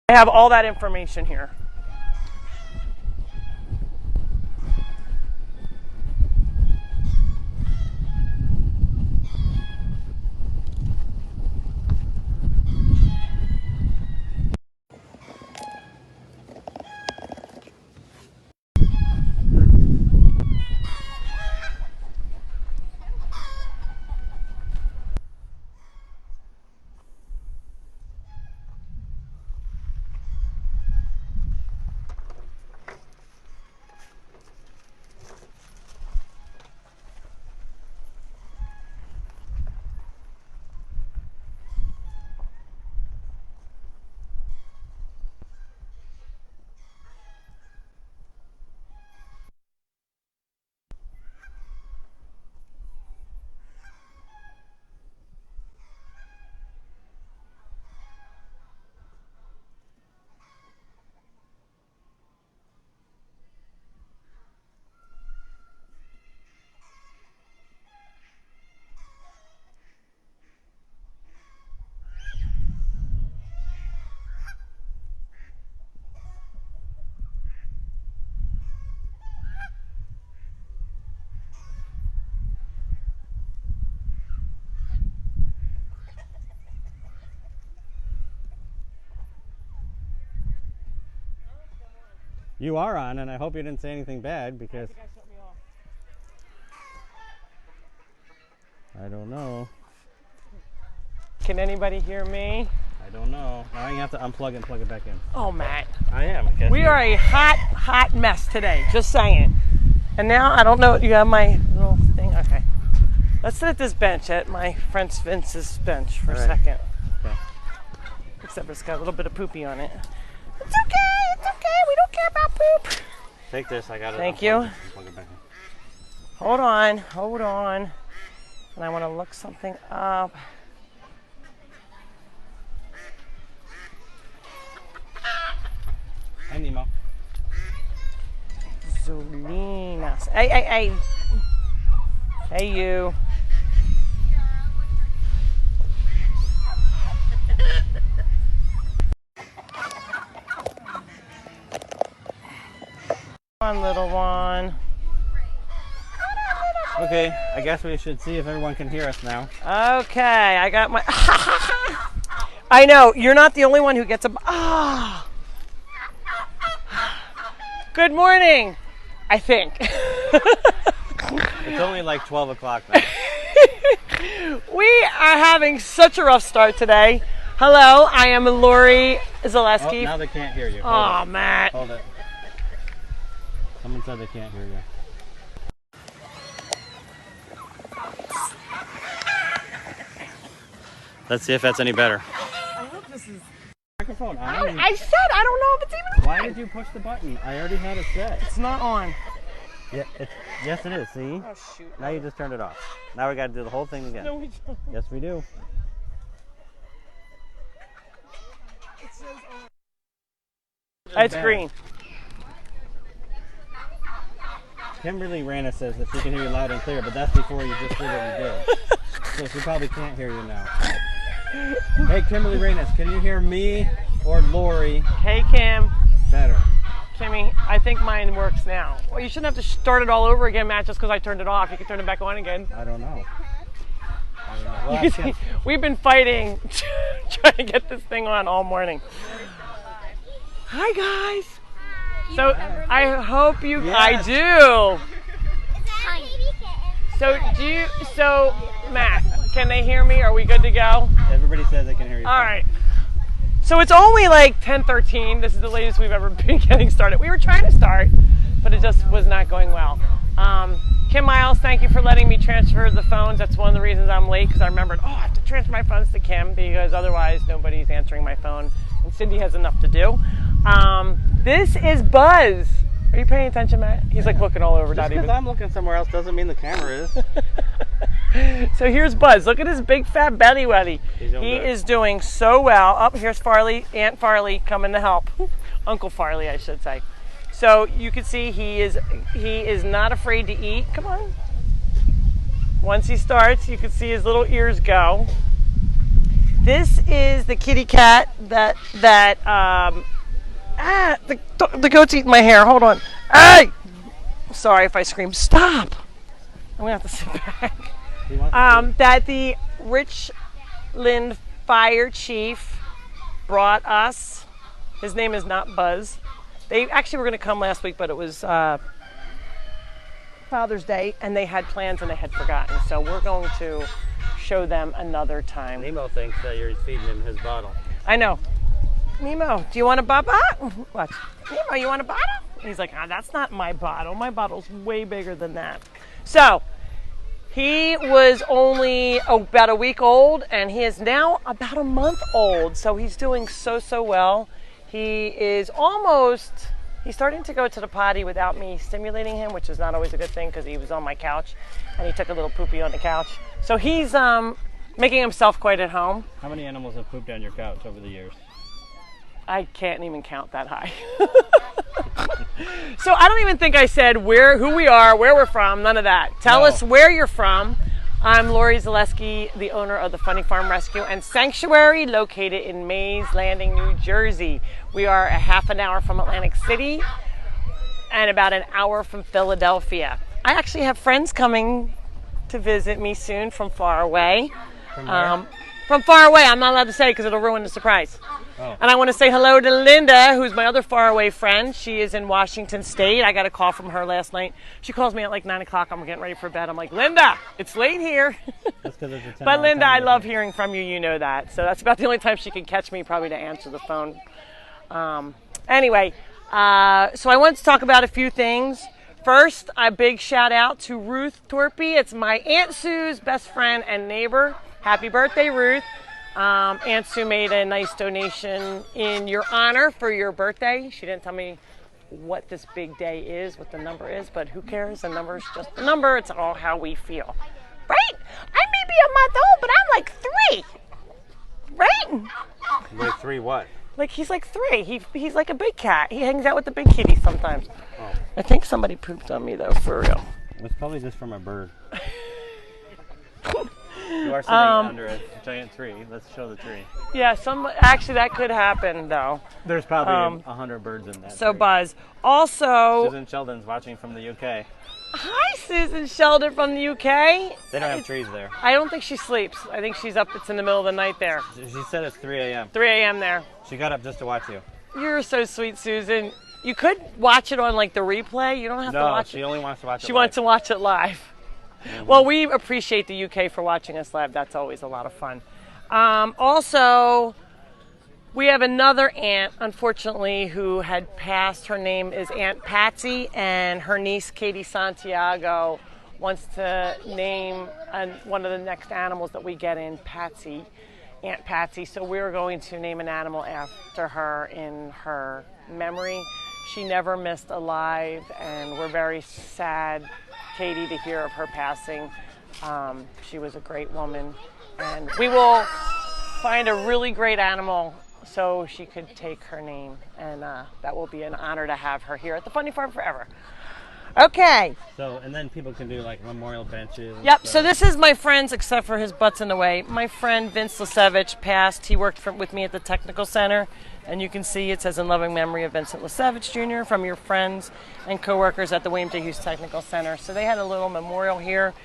I have all that information here. You are on, and I hope you didn't say anything bad because I don't know. Can anybody hear me? I don't know. Now you have to unplug and plug it back in. Oh, Matt. I am. I guess We are a hot mess today, just saying. And now, I don't know, you have my little thing? Okay. Let's sit at this bench, at my friend Vince's bench for a second. Okay. Except it's got a little bit of poopy on it. It's okay, we don't care about poop. Take this, I got it. Thank you. Plug it back in. Hold on. And I want to look something up. Hi, Nemo. Zulinas. Hey. Hey, you. Come on, little one. Okay, I guess we should see if everyone can hear us now. Okay, I got my... I know, you're not the only one who gets a... Good morning, I think. It's only like 12 o'clock now. We are having such a rough start today. Hello, I am Lori Zaleski. Oh, now they can't hear you. Oh, Matt. Hold it. Someone said they can't hear you. Let's see if that's any better. I hope this is... Microphone on. I said I don't know if it's even on. Why did you push the button? I already had it set. It's not on. Yeah, yes it is, see? Oh, shoot. Now you just turned it off. Now we got to do the whole thing again. No, we don't. Yes, we do. It says on. It's green. Kimberly Rana says that she can hear you loud and clear, but that's before you just did what you did. So she probably can't hear you now. Hey, Kimberly Reynes, can you hear me or Lori? Hey, Kim. Better. Kimmy, I think mine works now. Well, you shouldn't have to start it all over again, Matt, just because I turned it off. You can turn it back on again. I don't know. Well, we've been fighting, trying to get this thing on all morning. Hi, guys. So I hope you. Yes. I do. So Matt, can they hear me? Are we good to go? Everybody says they can hear you. All right. So it's only like 10:13. This is the latest we've ever been getting started. We were trying to start, but it just was not going well. Kim Miles, thank you for letting me transfer the phones. That's one of the reasons I'm late, because I remembered, I have to transfer my phones to Kim, because otherwise nobody's answering my phone, and Cindy has enough to do. This is Buzz. Are you paying attention, Matt? He's like looking all over. Just because I'm looking somewhere else doesn't mean the camera is. So here's Buzz. Look at his big fat belly welly. He is doing so well. Oh, here's Farley, Aunt Farley coming to help. Uncle Farley, I should say. So you can see he is not afraid to eat. Come on. Once he starts, you can see his little ears go. This is the kitty cat that the goat's eating my hair. Hold on. Hey! Sorry if I scream. Stop! I'm gonna have to sit back. That the Richland Fire Chief brought us. His name is not Buzz. They actually were going to come last week, but it was Father's Day, and they had plans and they had forgotten. So we're going to show them another time. Nemo thinks that you're feeding him his bottle. I know. Nemo, do you want a bottle? Watch. Nemo, you want a bottle? He's like, that's not my bottle. My bottle's way bigger than that. So he was only about a week old, and he is now about a month old. So he's doing so well. He is he's starting to go to the potty without me stimulating him, which is not always a good thing because he was on my couch and he took a little poopy on the couch. So he's making himself quite at home. How many animals have pooped on your couch over the years? I can't even count that high. So I don't even think I said who we are, where we're from, none of that. Tell us where you're from. I'm Lori Zaleski, the owner of the Funny Farm Rescue and Sanctuary, located in Mays Landing, New Jersey. We are a half an hour from Atlantic City and about an hour from Philadelphia. I actually have friends coming to visit me soon from far away. From far away. I'm not allowed to say because it'll ruin the surprise. Oh. And I want to say hello to Linda, who's my other faraway friend. She is in Washington State. I got a call from her last night. She calls me at like 9 o'clock. I'm getting ready for bed. I'm like, Linda, it's late here. That's 'cause it's a 10 But Linda, I love hearing from you. You know that. So that's about the only time she can catch me, probably to answer the phone. Anyway, so I wanted to talk about a few things. First, a big shout out to Ruth Torpy. It's my Aunt Sue's best friend and neighbor. Happy birthday, Ruth. Aunt Sue made a nice donation in your honor for your birthday. She didn't tell me what this big day is, what the number is, but who cares? The number is just a number. It's all how we feel. Right? I may be a month old, but I'm like 3. Right? Like 3 what? Like he's like 3. He's like a big cat. He hangs out with the big kitties sometimes. Oh. I think somebody pooped on me though, for real. It's probably just from a bird. You are sitting under a giant tree. Let's show the tree. Yeah, actually that could happen though. There's probably 100 birds in that So tree. Buzz. Also, Susan Sheldon's watching from the UK. Hi, Susan Sheldon from the UK. They don't have trees there. I don't think she sleeps. I think she's up. It's in the middle of the night there. She said it's 3 a.m. 3 a.m. there. She got up just to watch you. You're so sweet, Susan. You could watch it on like the replay. You don't have to watch it. No, she only wants to watch it She live. wants to watch it live. Mm-hmm. Well, we appreciate the UK for watching us live. That's always a lot of fun. Also, we have another aunt, unfortunately, who had passed. Her name is Aunt Patsy, and her niece, Katie Santiago, wants to name one of the next animals that we get in, Patsy, Aunt Patsy. So we're going to name an animal after her in her memory. She never missed a live, and we're very sad, Katie, to hear of her passing. She was a great woman, and we will find a really great animal so she could take her name, and that will be an honor to have her here at the Funny Farm forever. Okay. So, and then people can do like memorial benches. Yep, so this is my friend's, except for his butt's in the way. My friend Vince Lesevich passed. He worked with me at the Technical Center, and you can see it says in loving memory of Vincent Lesevich Jr. from your friends and coworkers at the William J. Hughes Technical Center. So they had a little memorial here.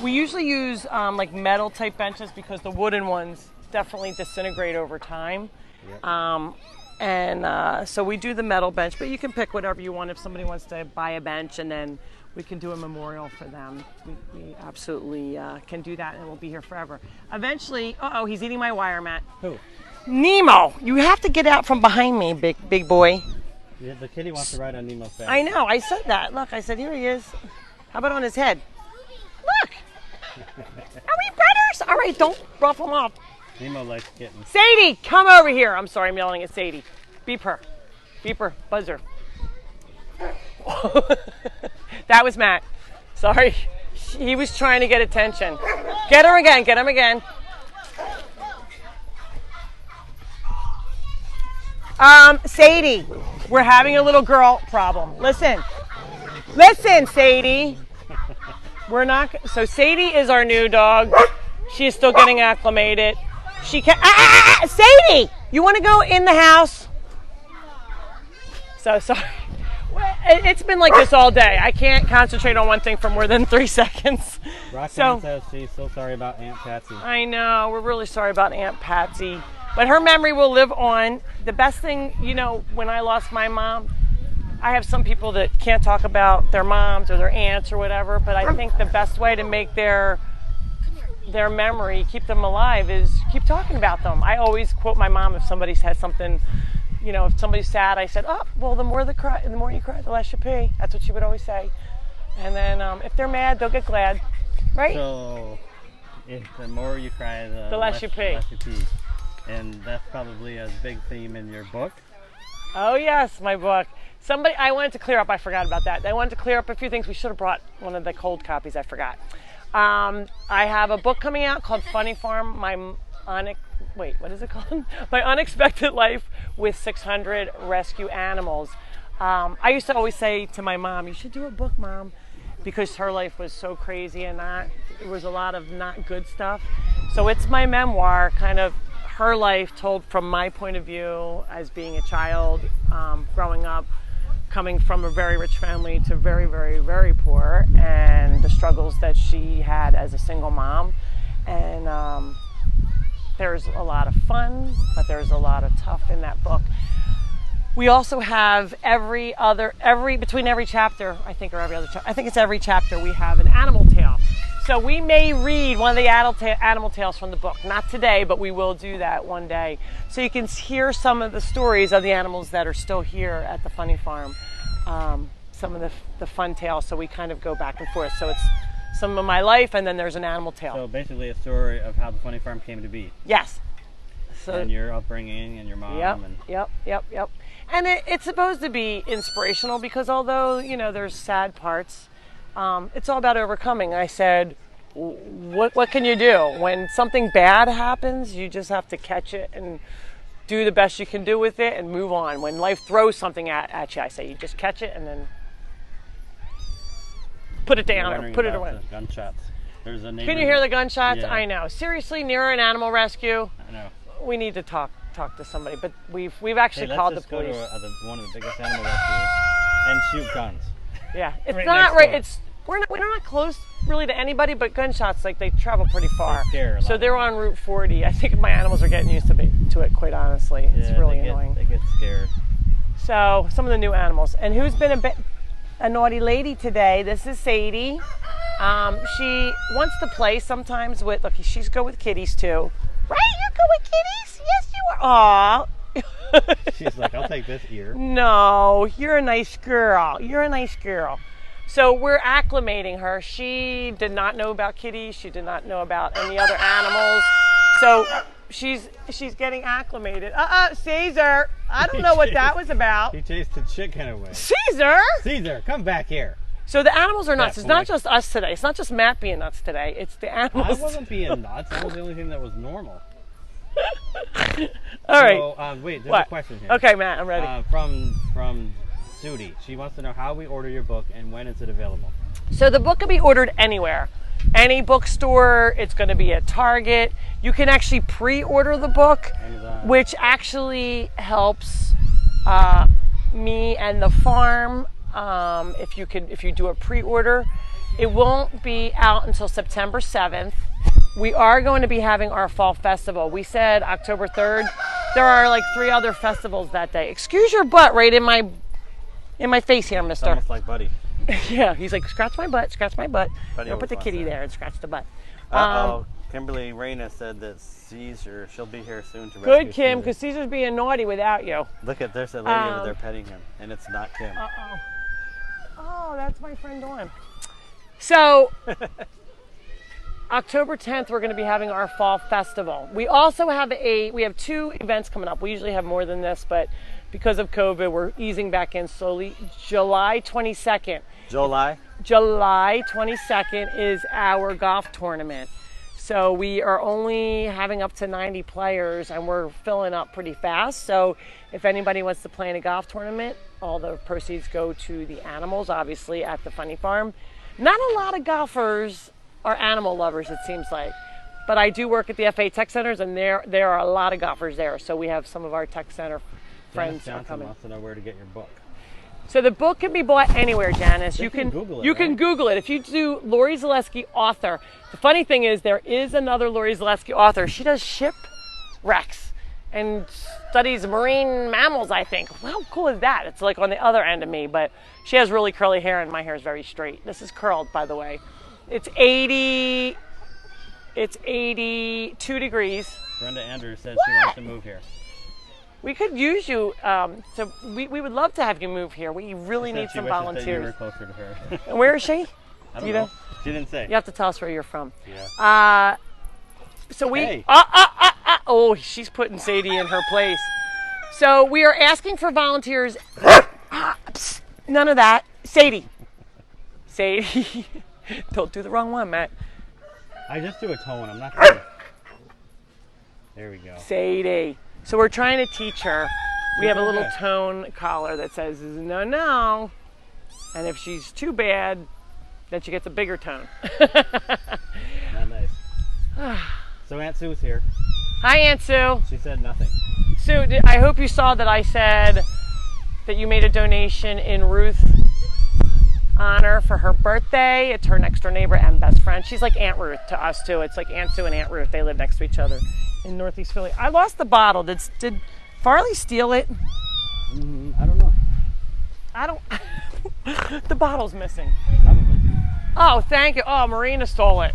We usually use like metal type benches because the wooden ones definitely disintegrate over time. Yep. So we do the metal bench, but you can pick whatever you want if somebody wants to buy a bench, and then we can do a memorial for them. We absolutely can do that, and we'll be here forever. Eventually, he's eating my wire mat. Who? Nemo, you have to get out from behind me, big boy. Yeah, the kitty wants to ride on Nemo's back. I know, I said that. Look, I said, here he is. How about on his head? Look. Are we brothers? All right, don't rough him up. Nemo likes kittens. Sadie, come over here. I'm sorry, I'm yelling at Sadie. Beep her. Beep her. Buzzer. That was Matt. Sorry. He was trying to get attention. Get her again. Get him again. Sadie, we're having a little girl problem. Listen, Sadie. So Sadie is our new dog. She is still getting acclimated. She can. Sadie, you want to go in the house? So sorry. It's been like this all day. I can't concentrate on one thing for more than 3 seconds. Roxanne says she's so sorry about Aunt Patsy. I know. We're really sorry about Aunt Patsy. But her memory will live on. The best thing, when I lost my mom, I have some people that can't talk about their moms or their aunts or whatever, but I think the best way to make their memory, keep them alive, is keep talking about them. I always quote my mom if somebody says something, if somebody's sad, I said, oh, well, the more you cry, the less you pee. That's what she would always say. And then if they're mad, they'll get glad, right? So, if the more you cry, the less you pee. And that's probably a big theme in your book. Oh, yes, my book. I wanted to clear up, I forgot about that. I wanted to clear up a few things. We should have brought one of the cold copies, I forgot. I have a book coming out called Funny Farm, what is it called? My Unexpected Life with 600 Rescue Animals. I used to always say to my mom, you should do a book, Mom, because her life was so crazy and there was a lot of not good stuff. So it's my memoir, kind of her life told from my point of view as being a child, growing up, coming from a very rich family to very, very, very poor, and the struggles that she had as a single mom. And there's a lot of fun, but there's a lot of tough in that book. We also have between every chapter, I think it's every chapter, we have an animal tale. So we may read one of the animal tales from the book. Not today, but we will do that one day. So you can hear some of the stories of the animals that are still here at the Funny Farm. Some of the fun tales, so we kind of go back and forth. So it's some of my life, and then there's an animal tale. So basically a story of how the Funny Farm came to be. Yes. So, and your upbringing and your mom. Yep. And it's supposed to be inspirational because although, there's sad parts, it's all about overcoming. I said, what can you do? When something bad happens, you just have to catch it and do the best you can do with it and move on. When life throws something at you, I say you just catch it and then put it down or put it away. Gunshots. There's a Can you hear the gunshots? Yeah. I know. Seriously, near an animal rescue? I know. We need to talk to somebody, but we've actually called the police. Let's just go to one of the biggest animal rescues and shoot guns. Yeah, it's Right not next right. door. We're not close really to anybody, but gunshots, like, they travel pretty far. They scare a lot. So they're on Route 40. I think my animals are getting used to it. Quite honestly, it's really annoying. They get scared. So some of the new animals, and who's been a naughty lady today? This is Sadie. She wants to play sometimes with. Look, she's good with kitties too. Right? You're good with kitties? Yes, you are. Aw. She's like, I'll take this ear. No, you're a nice girl. So we're acclimating her. She did not know about kitties. She did not know about any other animals. So she's getting acclimated. Caesar. I don't know what that was about. He chased the chicken away. Caesar, come back here. So the animals are nuts. Yeah, it's not just us today. It's not just Matt being nuts today. It's the animals. I wasn't being nuts. That was the only thing that was normal. All right. So, wait, there's What? a question here. Okay, Matt, I'm ready. From Sudi. She wants to know how we order your book and when is it available. So the book can be ordered anywhere. Any bookstore. It's going to be at Target. You can actually pre-order the book, which actually helps me and the farm. If you do a pre-order, it won't be out until September 7th. We are going to be having our fall festival. We said October 3rd. There are like 3 other festivals that day. Excuse your butt right in my face here, mister. It's almost like Buddy. Yeah, he's like, scratch my butt. Buddy Don't put the always kitty wants that. there and scratch the butt. Kimberly Reyna said that Caesar, she'll be here soon to rescue Good, Kim, Caesar. because Caesar's being naughty without you. Look at, there's a lady over there petting him, and it's not Kim. Oh, that's my friend Dawn. So, October 10th, we're going to be having our fall festival. We also have we have 2 events coming up. We usually have more than this, but because of COVID, we're easing back in slowly. July 22nd. July 22nd is our golf tournament. So we are only having up to 90 players, and we're filling up pretty fast. So if anybody wants to play in a golf tournament, all the proceeds go to the animals, obviously, at the Funny Farm. Not a lot of golfers are animal lovers, it seems like. but I do work at the FA Tech Centers, and there are a lot of golfers there. So we have some of our Tech Center friends Janice are coming. wants to know where to get your book. So the book can be bought anywhere, Janice. You can can Google it, You can right? Google it. If you do Lori Zaleski author, the funny thing is there is another Lori Zaleski author. She does shipwrecks and studies marine mammals, I think. How cool is that? It's like on the other end of me, but she has really curly hair and my hair is very straight. This is curled, by the way. It's 82 degrees. Brenda Andrews says she wants to move here. We could use you. So we would love to have you move here. We really need some She wishes that you were volunteers. closer to her. And where is she? I Do don't you know. She didn't say. You have to tell us where you're from. Yeah. So we. Hey. Oh, she's putting Sadie in her place. So we are asking for volunteers. Psst, none of that. Sadie. Don't do the wrong one, Matt. I just do a tone. I'm not gonna... There we go. Sadie. So we're trying to teach her. We have a little okay. tone collar that says no, no. And if she's too bad, then she gets a bigger tone. Not nice. So Aunt Sue's here. Hi, Aunt Sue. She said nothing. Sue, I hope you saw that I said that you made a donation in Ruth's honor for her birthday. It's her next door neighbor and best friend. She's like Aunt Ruth to us too. It's like Aunt Sue and Aunt Ruth. They live next to each other in Northeast Philly. I lost the bottle. Did Farley steal it? I don't know. I don't. The bottle's missing. Probably. Oh, thank you. Oh, Marina stole it.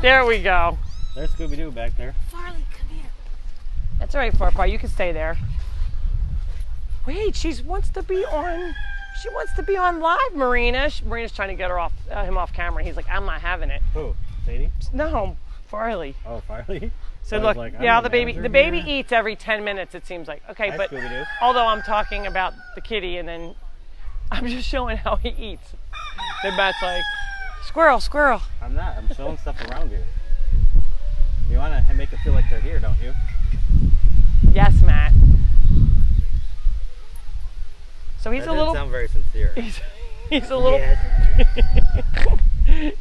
There we go. There's Scooby-Doo back there. Farley, come here. That's all right, Farfar. You can stay there. Wait, she wants to be on. She wants to be on live, Marina. Marina's trying to get him off camera. He's like, I'm not having it. Who? Sadie? No, Farley. Oh, Farley? So I was look, like, I'm yeah, the baby manager here. eats every 10 minutes. It seems like. Okay, Hi, but Scooby-Doo. although I'm talking about the kitty, and then I'm just showing how he eats. Then Matt's like, squirrel, squirrel. I'm not. I'm showing stuff around you. You want to make it feel like they're here, don't you? Yes, Matt. So he's That a didn't little. sound very sincere. He's a little. Yes.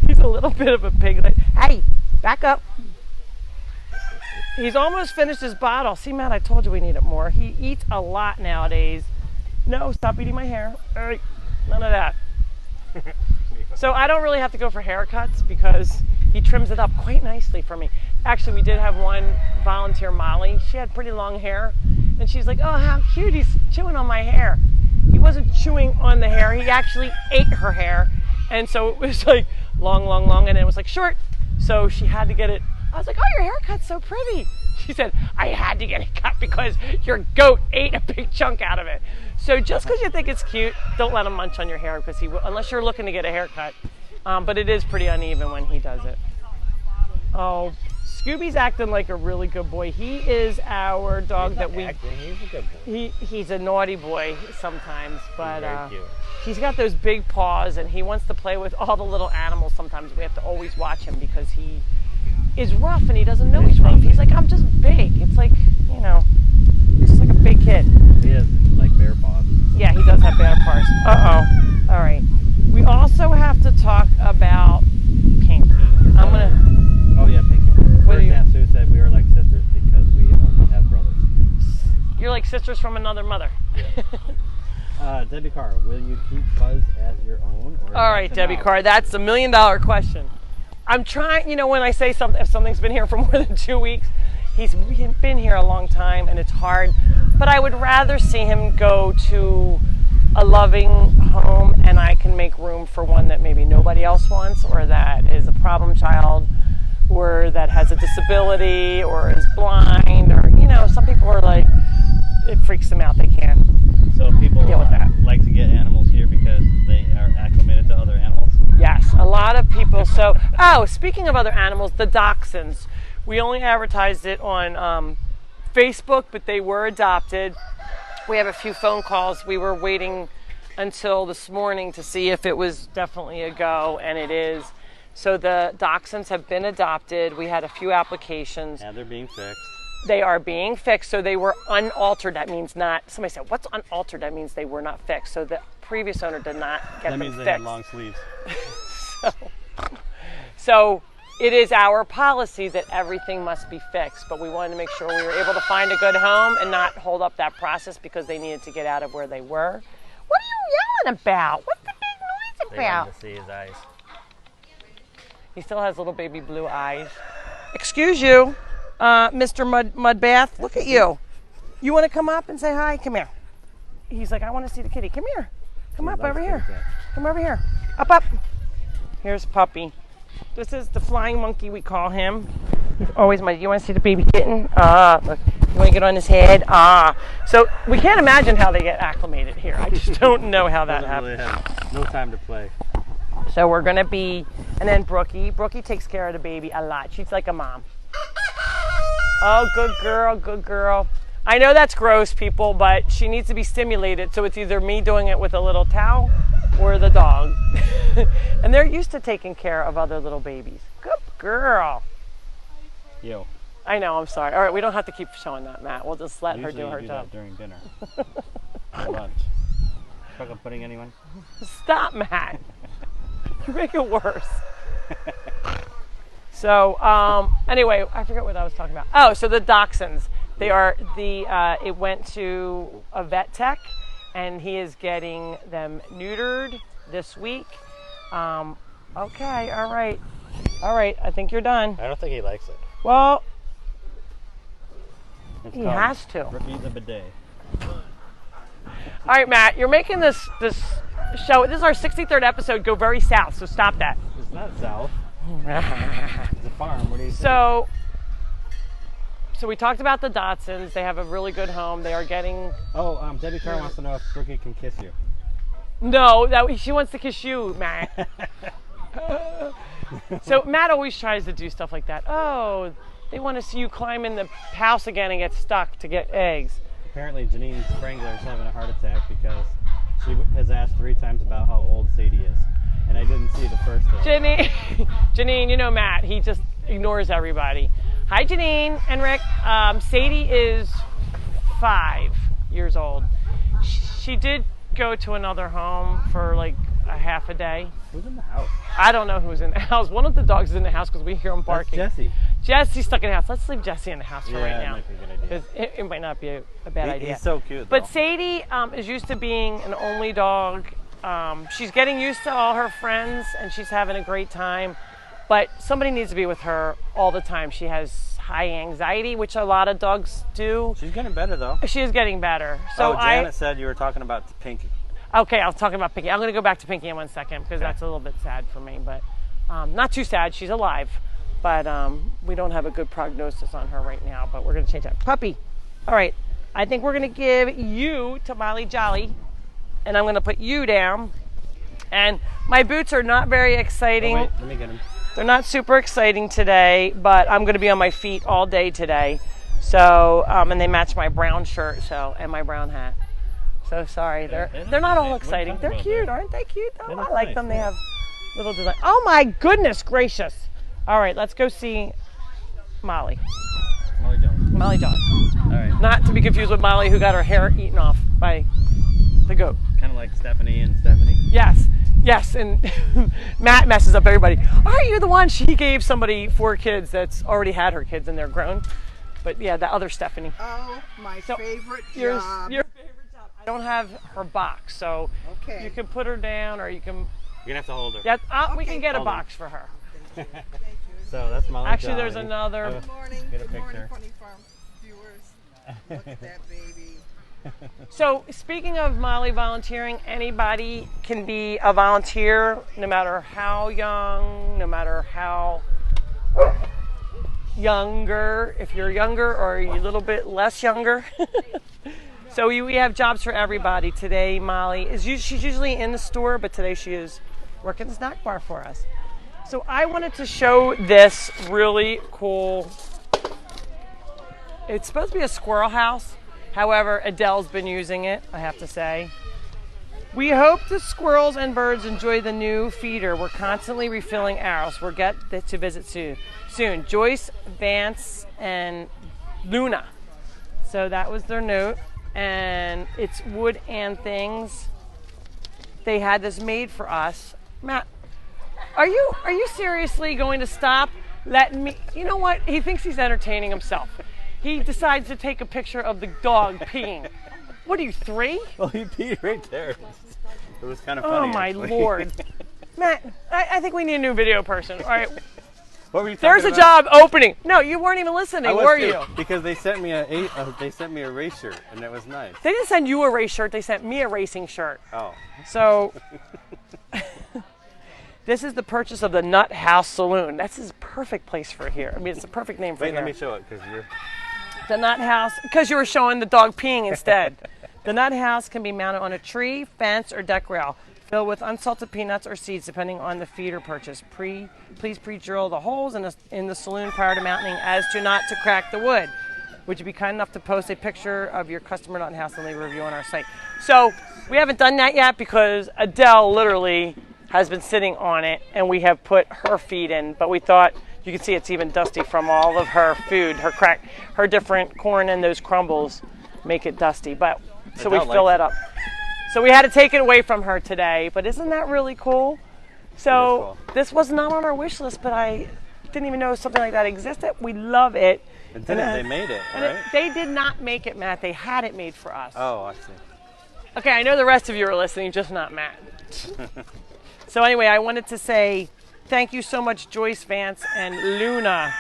He's a little bit of a piglet. Hey, back up. He's almost finished his bottle. See, Matt, I told you we needed more. He eats a lot nowadays. No, stop eating my hair. All right, none of that. So I don't really have to go for haircuts because he trims it up quite nicely for me. Actually, we did have one volunteer, Molly. She had pretty long hair, and she's like, oh, how cute, he's chewing on my hair. He wasn't chewing on the hair. He actually ate her hair. And so it was like long, long, long, and it was like short. So she had to get it. I was like, oh, your haircut's so pretty. She said, I had to get it cut because your goat ate a big chunk out of it. So just because you think it's cute, don't let him munch on your hair because he will, unless you're looking to get a haircut. But it is pretty uneven when he does it. Oh, Scooby's acting like a really good boy. He is our dog that we. He's a good boy. He's a naughty boy sometimes, but Very cute. he's got those big paws and he wants to play with all the little animals. Sometimes we have to always watch him because he is rough and he doesn't know he's rough. He's like, I'm just big. It's like, you know, he's just like a big kid. He has like bear paws. Yeah, he does have bear paws. Uh-oh. All right. We also have to talk about Pinky. I'm gonna. Oh yeah, Pinky. What First are you- Aunt Sue said we are like sisters because we only have brothers. You're like sisters from another mother. Debbie Carr, will you keep Buzz as your own? Or All right, Debbie Carr, that's the $1 million question. I'm trying, you know, when I say something, if something's been here for more than 2 weeks, he's been here a long time and it's hard, but I would rather see him go to a loving home and I can make room for one that maybe nobody else wants or that is a problem child or that has a disability or is blind or, you know, some people are like, it freaks them out, they can't. So people Deal with that. like to get animals here because they are acclimated to other animals? Yes, a lot of people. So, oh, speaking of other animals, the dachshunds. We only advertised it on Facebook, but they were adopted. We have a few phone calls. We were waiting until this morning to see if it was definitely a go, and it is. So the dachshunds have been adopted. We had a few applications. Yeah, they're being fixed. They are being fixed, so they were unaltered. That means not, somebody said, what's unaltered? That means they were not fixed. So the previous owner did not get That them means fixed. they had long sleeves. So it is our policy that everything must be fixed, but we wanted to make sure we were able to find a good home and not hold up that process because they needed to get out of where they were. What are you yelling about? What's the big noise They about? wanted to see his eyes. He still has little baby blue eyes. Excuse you, Mr. Mudbath. Look at you. You want to come up and say hi? Come here. He's like, I want to see the kitty. Come here. Come up over here. Come over here. Up, up. Here's Puppy. This is the flying monkey, we call him. He's always you want to see the baby kitten? Look. You want to get on his head? So we can't imagine how they get acclimated here. I just don't know how that happens. Really have no time to play. So we're going to be, and then Brookie. Brookie takes care of the baby a lot. She's like a mom. Oh, good girl, good girl. I know that's gross, people, but she needs to be stimulated. So it's either me doing it with a little towel or the dog. And they're used to taking care of other little babies. Good girl. Yo. I know, I'm sorry. All right, we don't have to keep showing that, Matt. We'll just let her do her job. That during dinner. Or lunch. Chocolate pudding, anyone? Stop, Matt. You make it worse. So, anyway, I forget what I was talking about. Oh, so the dachshunds. They are it went to a vet tech, and he is getting them neutered this week. Okay, all right. All right, I think you're done. I don't think he likes it. Well, It's he called has to. Rookie the bidet. All right, Matt, you're making this show. This is our 63rd episode. Go very south, so stop that. It's not south. It's a farm. What do you say? So we talked about the Dachshunds. They have a really good home. They are getting. Oh, Debbie Carr wants to know if Rookie can kiss you. No, she wants to kiss you, Matt. So Matt always tries to do stuff like that. Oh, they want to see you climb in the house again and get stuck to get eggs. Apparently, Janine Sprangler is having a heart attack because she has asked 3 times about how old Sadie is, and I didn't see the first one. Janine, you know Matt. He just ignores everybody. Hi, Janine and Rick. Sadie is 5 years old. She did go to another home for like a half a day. Who's in the house? I don't know who's in the house. One of the dogs is in the house because we hear him barking. That's Jesse. Jesse's stuck in the house. Let's leave Jesse in the house for right now. Might be a good idea. Because it might not be a bad idea. He's so cute, But though. Sadie is used to being an only dog. She's getting used to all her friends, and she's having a great time. But somebody needs to be with her all the time. She has high anxiety, which a lot of dogs do. She's getting better, though. She is getting better. So Janet said you were talking about Pinky. Okay, I was talking about Pinky. I'm going to go back to Pinky in 1 second because that's a little bit sad for me. But not too sad. She's alive. But we don't have a good prognosis on her right now. But we're going to change that. Puppy. All right. I think we're going to give you to Molly Jolly. And I'm going to put you down. And my boots are not very exciting. Oh, wait, let me get him. They're not super exciting today, but I'm going to be on my feet all day today. So, and they match my brown shirt, and my brown hat. So sorry, they're not all exciting. They're cute, aren't they cute? Oh, I like them. They have little design. Oh my goodness gracious! All right, let's go see Molly. Molly Jones. Molly John. All right. Not to be confused with Molly, who got her hair eaten off by the goat. Kind of like Stephanie and Stephanie. Yes, and Matt messes up everybody. Aren't you the one she gave somebody 4 kids that's already had her kids and they're grown? But yeah, the other Stephanie. Oh, my favorite Your job. favorite job. I don't have her box, so Okay. you can put her down or you can. You're gonna have to hold her. Yeah, we Okay. can get a Hold on. box for her. Thank you. So that's Molly. Actually, there's Jolly. another. Good morning. Get a Good morning, picture. Funny Farm viewers. Look at that baby. So speaking of Molly volunteering, anybody can be a volunteer, no matter how young, no matter how younger, if you're younger or you're a little bit less younger. So we have jobs for everybody. Today, Molly she's usually in the store, but today she is working the snack bar for us. So I wanted to show this really cool. It's supposed to be a squirrel house. However, Adele's been using it, I have to say. We hope the squirrels and birds enjoy the new feeder. We're constantly refilling ours. We'll get to visit soon. Joyce, Vance, and Luna. So that was their note. And it's wood and things. They had this made for us. Matt, are you seriously going to stop letting me. You know what? He thinks he's entertaining himself. He decides to take a picture of the dog peeing. What are you, 3? Well, he peed right there. It was kind of Oh funny. my actually. Lord. Matt, I think we need a new video person. All right. What were you There's talking a job opening. No, you weren't even listening, I was were too, you? Because they sent me a race shirt, and it was nice. They didn't send you a race shirt. They sent me a racing shirt. Oh. So, this is the purchase of the Nut House Saloon. That's his perfect place for here. I mean, it's the perfect name for Wait, here. let me show it because you're. The Nut House, because you were showing the dog peeing instead. The Nut House can be mounted on a tree, fence, or deck rail, filled with unsalted peanuts or seeds, depending on the feed or purchase. Please pre-drill the holes in the saloon prior to mounting, as to not to crack the wood. Would you be kind enough to post a picture of your customer Nut House and leave a review on our site? So we haven't done that yet because Adele literally has been sitting on it, and we have put her feed in, but we thought. You can see it's even dusty from all of her food, her different corn and those crumbles make it dusty. But so we fill that up. So we had to take it away from her today. But isn't that really cool? So cool. This was not on our wish list, but I didn't even know something like that existed. We love it. And they made it, right? They did not make it, Matt. They had it made for us. Oh, I see. Okay, I know the rest of you are listening, just not Matt. So anyway, I wanted to say. Thank you so much, Joyce Vance and Luna,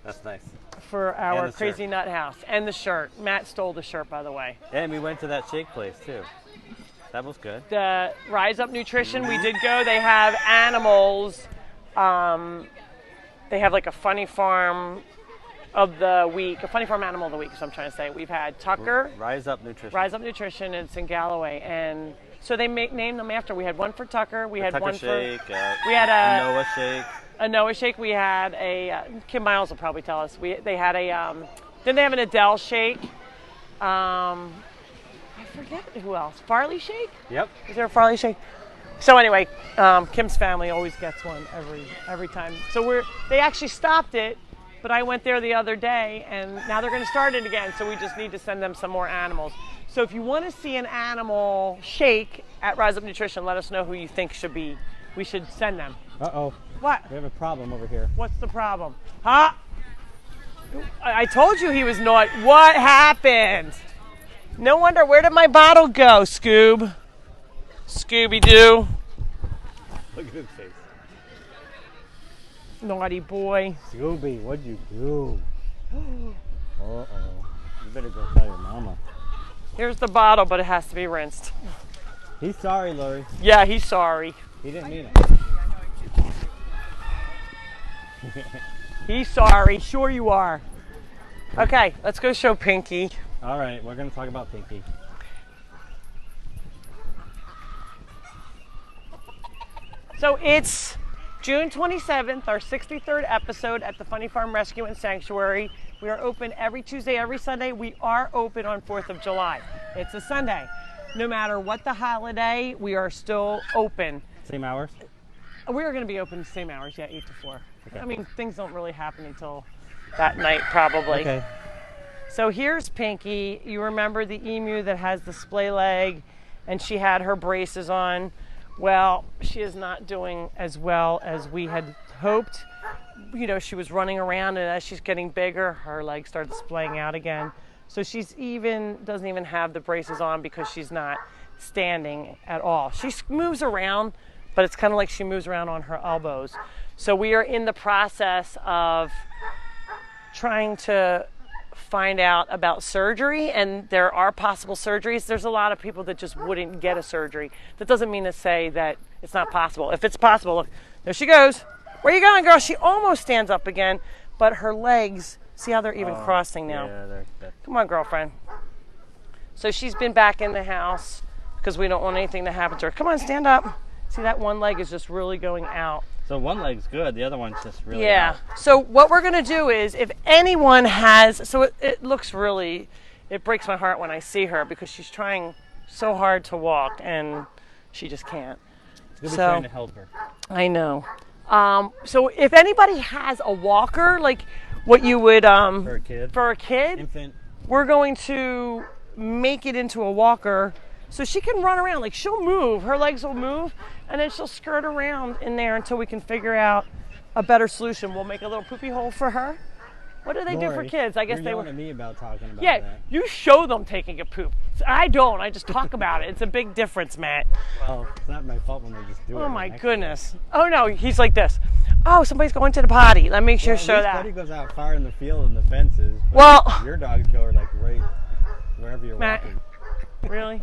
That's nice. for our the Crazy shirt. Nut House and the shirt. Matt stole the shirt, by the way. And we went to that shake place too. That was good. The Rise Up Nutrition, we did go. They have animals. They have like a funny farm of the week, a funny farm animal of the week, is what I'm trying to say. We've had Tucker, Rise Up Nutrition. Rise Up Nutrition, and it's in Galloway. And so they named them after. We had one for Tucker. We had Tucker one shake, we had a Noah shake. Noah shake. We had a Kim Miles will probably tell us. They had a then they have an Adele shake. I forget who else. Farley shake? Yep. Is there a Farley shake? So anyway, Kim's family always gets one every time. So they actually stopped it, but I went there the other day, and now they're going to start it again. So we just need to send them some more animals. So if you want to see an animal shake at Rise Up Nutrition, let us know who you think we should send them. Uh-oh. What? We have a problem over here. What's the problem? Huh? I told you he was not. What happened? No wonder. Where did my bottle go, Scoob? Scooby-Doo. Look at his face. Naughty boy. Scooby, what'd you do? Uh-oh. You better go tell your mama. Here's the bottle, but it has to be rinsed. He's sorry, Lori. Yeah, he's sorry. He didn't mean it. He's sorry. Sure you are. Okay, let's go show Pinky. All right, we're going to talk about Pinky. So it's June 27th, our 63rd episode at the Funny Farm Rescue and Sanctuary. We are open every Tuesday, every Sunday. We are open on 4th of July. It's a Sunday. No matter what the holiday, we are still open. Same hours? We are going to be open the same hours, yeah, 8 to 4. Okay. I mean, things don't really happen until that night, probably. Okay. So here's Pinky. You remember the emu that has the splay leg, and she had her braces on. Well, she is not doing as well as we had hoped. You know, she was running around, and as she's getting bigger, her legs started splaying out again. So doesn't even have the braces on because she's not standing at all. She moves around, but it's kind of like she moves around on her elbows. So we are in the process of trying to find out about surgery, and there are possible surgeries. There's a lot of people that just wouldn't get a surgery. That doesn't mean to say that it's not possible. If it's possible, look, there she goes. Where are you going, girl? She almost stands up again, but her legs, see how they're even crossing now? Yeah, Come on, girlfriend. So she's been back in the house because we don't want anything to happen to her. Come on, stand up. See, that one leg is just really going out. So one leg's good, the other one's just really Yeah. out. So what we're going to do is, if anyone has, so it looks really, it breaks my heart when I see her because she's trying so hard to walk and she just can't. We'll be trying to help her. I know. So if anybody has a walker, like what you would For a kid? Infant. we're going to make it into a walker so she can run around. Like, she'll move, her legs will move, and then she'll skirt around in there until we can figure out a better solution. We'll make a little poopy hole for her. What do they do for Lori, kids? I guess you're they yelling were. at me about talking about Yeah, that. you show them taking a poop. I don't. I just talk about it. It's a big difference, Matt. Well, it's not my fault when they just do it. Oh my right next to us. goodness. Oh no, he's like this. Oh, somebody's going to the potty. Let me Well, sure at show least that. Buddy goes out far in the field and the fences. But Well, your dogs go like right wherever you're Matt. walking. really?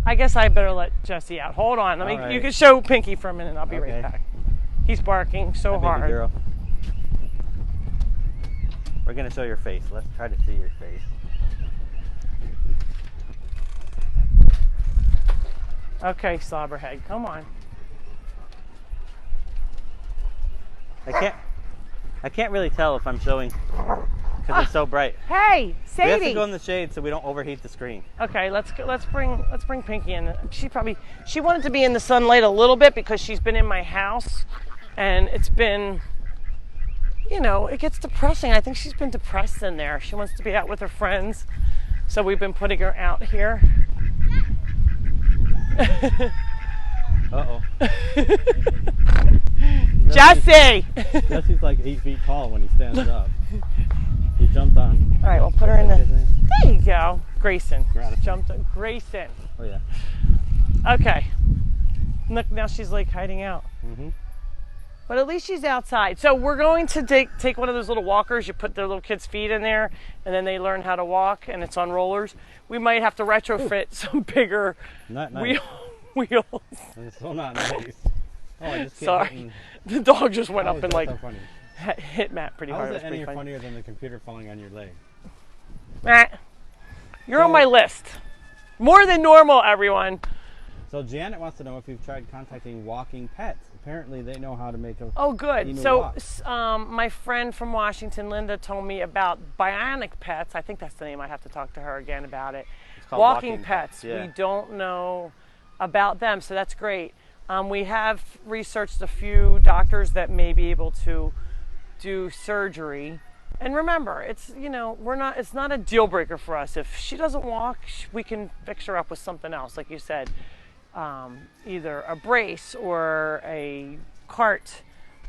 I guess I better let Jesse out. Hold on. Let me. All right. You can show Pinky for a minute. And I'll be Okay. right back. He's barking so Hi, baby hard. girl. We're gonna show your face. Let's try to see your face. Okay, slobberhead, come on. I can't really tell if I'm showing because it's so bright. Hey, We have to Sadie. go in the shade so we don't overheat the screen. Okay, let's bring Pinky in. She wanted to be in the sunlight a little bit because she's been in my house, and it's been, it gets depressing. I think she's been depressed in there. She wants to be out with her friends, so we've been putting her out here. Uh-oh. Jesse. Jesse's like 8 feet tall when he stands up. He jumped on. All right, we'll put her in What's his the. name? There you go, Grayson. Grayson. Jumped on Grayson. Oh yeah. Okay. Look, now she's like hiding out. Mm-hmm. But at least she's outside. So we're going to take one of those little walkers. You put the little kids' feet in there, and then they learn how to walk, and it's on rollers. We might have to retrofit some bigger Not nice. wheels. It's so not nice. Oh, I just keep Sorry. hitting- The dog just went How up is and that like so funny? hit Matt pretty How hard. is It was it any pretty funny. funnier than the computer falling on your leg? Matt, you're on So- my list. More than normal, everyone. So Janet wants to know if you've tried contacting walking pets. Apparently they know how to make a... Oh, good. Emu So, walk. my friend from Washington, Linda, told me about Bionic Pets. I think that's the name. I have to talk to her again about it. It's called Walking Walking Pets. Pets, yeah. We don't know about them, so that's great. We have researched a few doctors that may be able to do surgery. And remember, it's it's not a deal breaker for us. If she doesn't walk, we can fix her up with something else, like you said. Either a brace or a cart,